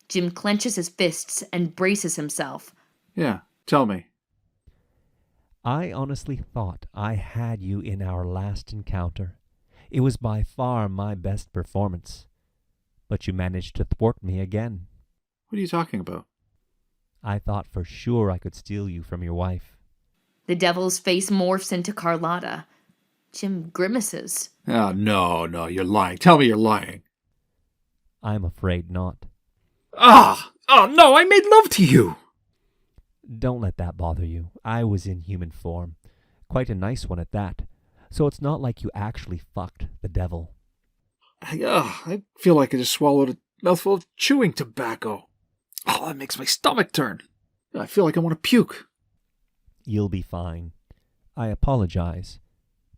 Jim clenches his fists and braces himself. Yeah, tell me. I honestly thought I had you in our last encounter. It was by far my best performance. But you managed to thwart me again. What are you talking about? I thought for sure I could steal you from your wife. The devil's face morphs into Carlotta. Jim grimaces. Oh, no, you're lying. Tell me you're lying. I'm afraid not. Ah! Oh, no, I made love to you! Don't let that bother you. I was in human form. Quite a nice one at that. So it's not like you actually fucked the devil. I feel like I just swallowed a mouthful of chewing tobacco. Oh, that makes my stomach turn. I feel like I want to puke. You'll be fine. I apologize,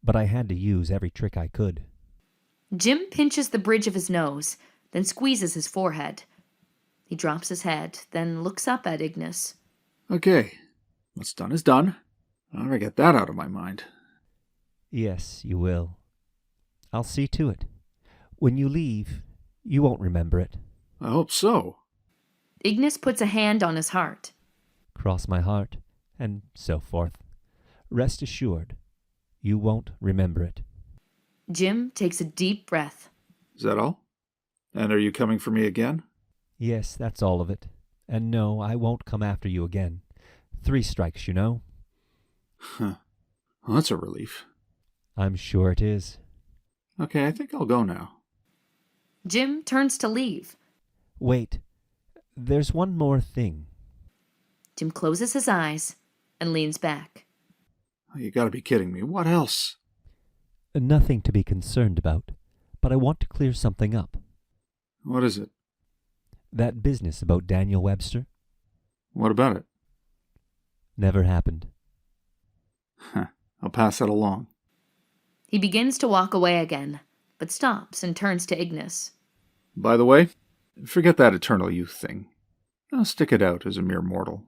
but I had to use every trick I could. Jim pinches the bridge of his nose, then squeezes his forehead. He drops his head, then looks up at Ignis. Okay, what's done is done. I'll never get that out of my mind. Yes, you will. I'll see to it. When you leave, you won't remember it. I hope so. Ignis puts a hand on his heart. Cross my heart, and so forth. Rest assured, you won't remember it. Jim takes a deep breath. Is that all? And are you coming for me again? Yes, that's all of it. And no, I won't come after you again. 3 strikes, you know. Huh. Well, that's a relief. I'm sure it is. Okay, I think I'll go now. Jim turns to leave. Wait, there's one more thing. Jim closes his eyes and leans back. Oh, you gotta be kidding me. What else? Nothing to be concerned about, but I want to clear something up. What is it? That business about Daniel Webster? What about it? Never happened. Huh. I'll pass that along. He begins to walk away again, but stops and turns to Ignis. By the way, forget that eternal youth thing. I'll stick it out as a mere mortal.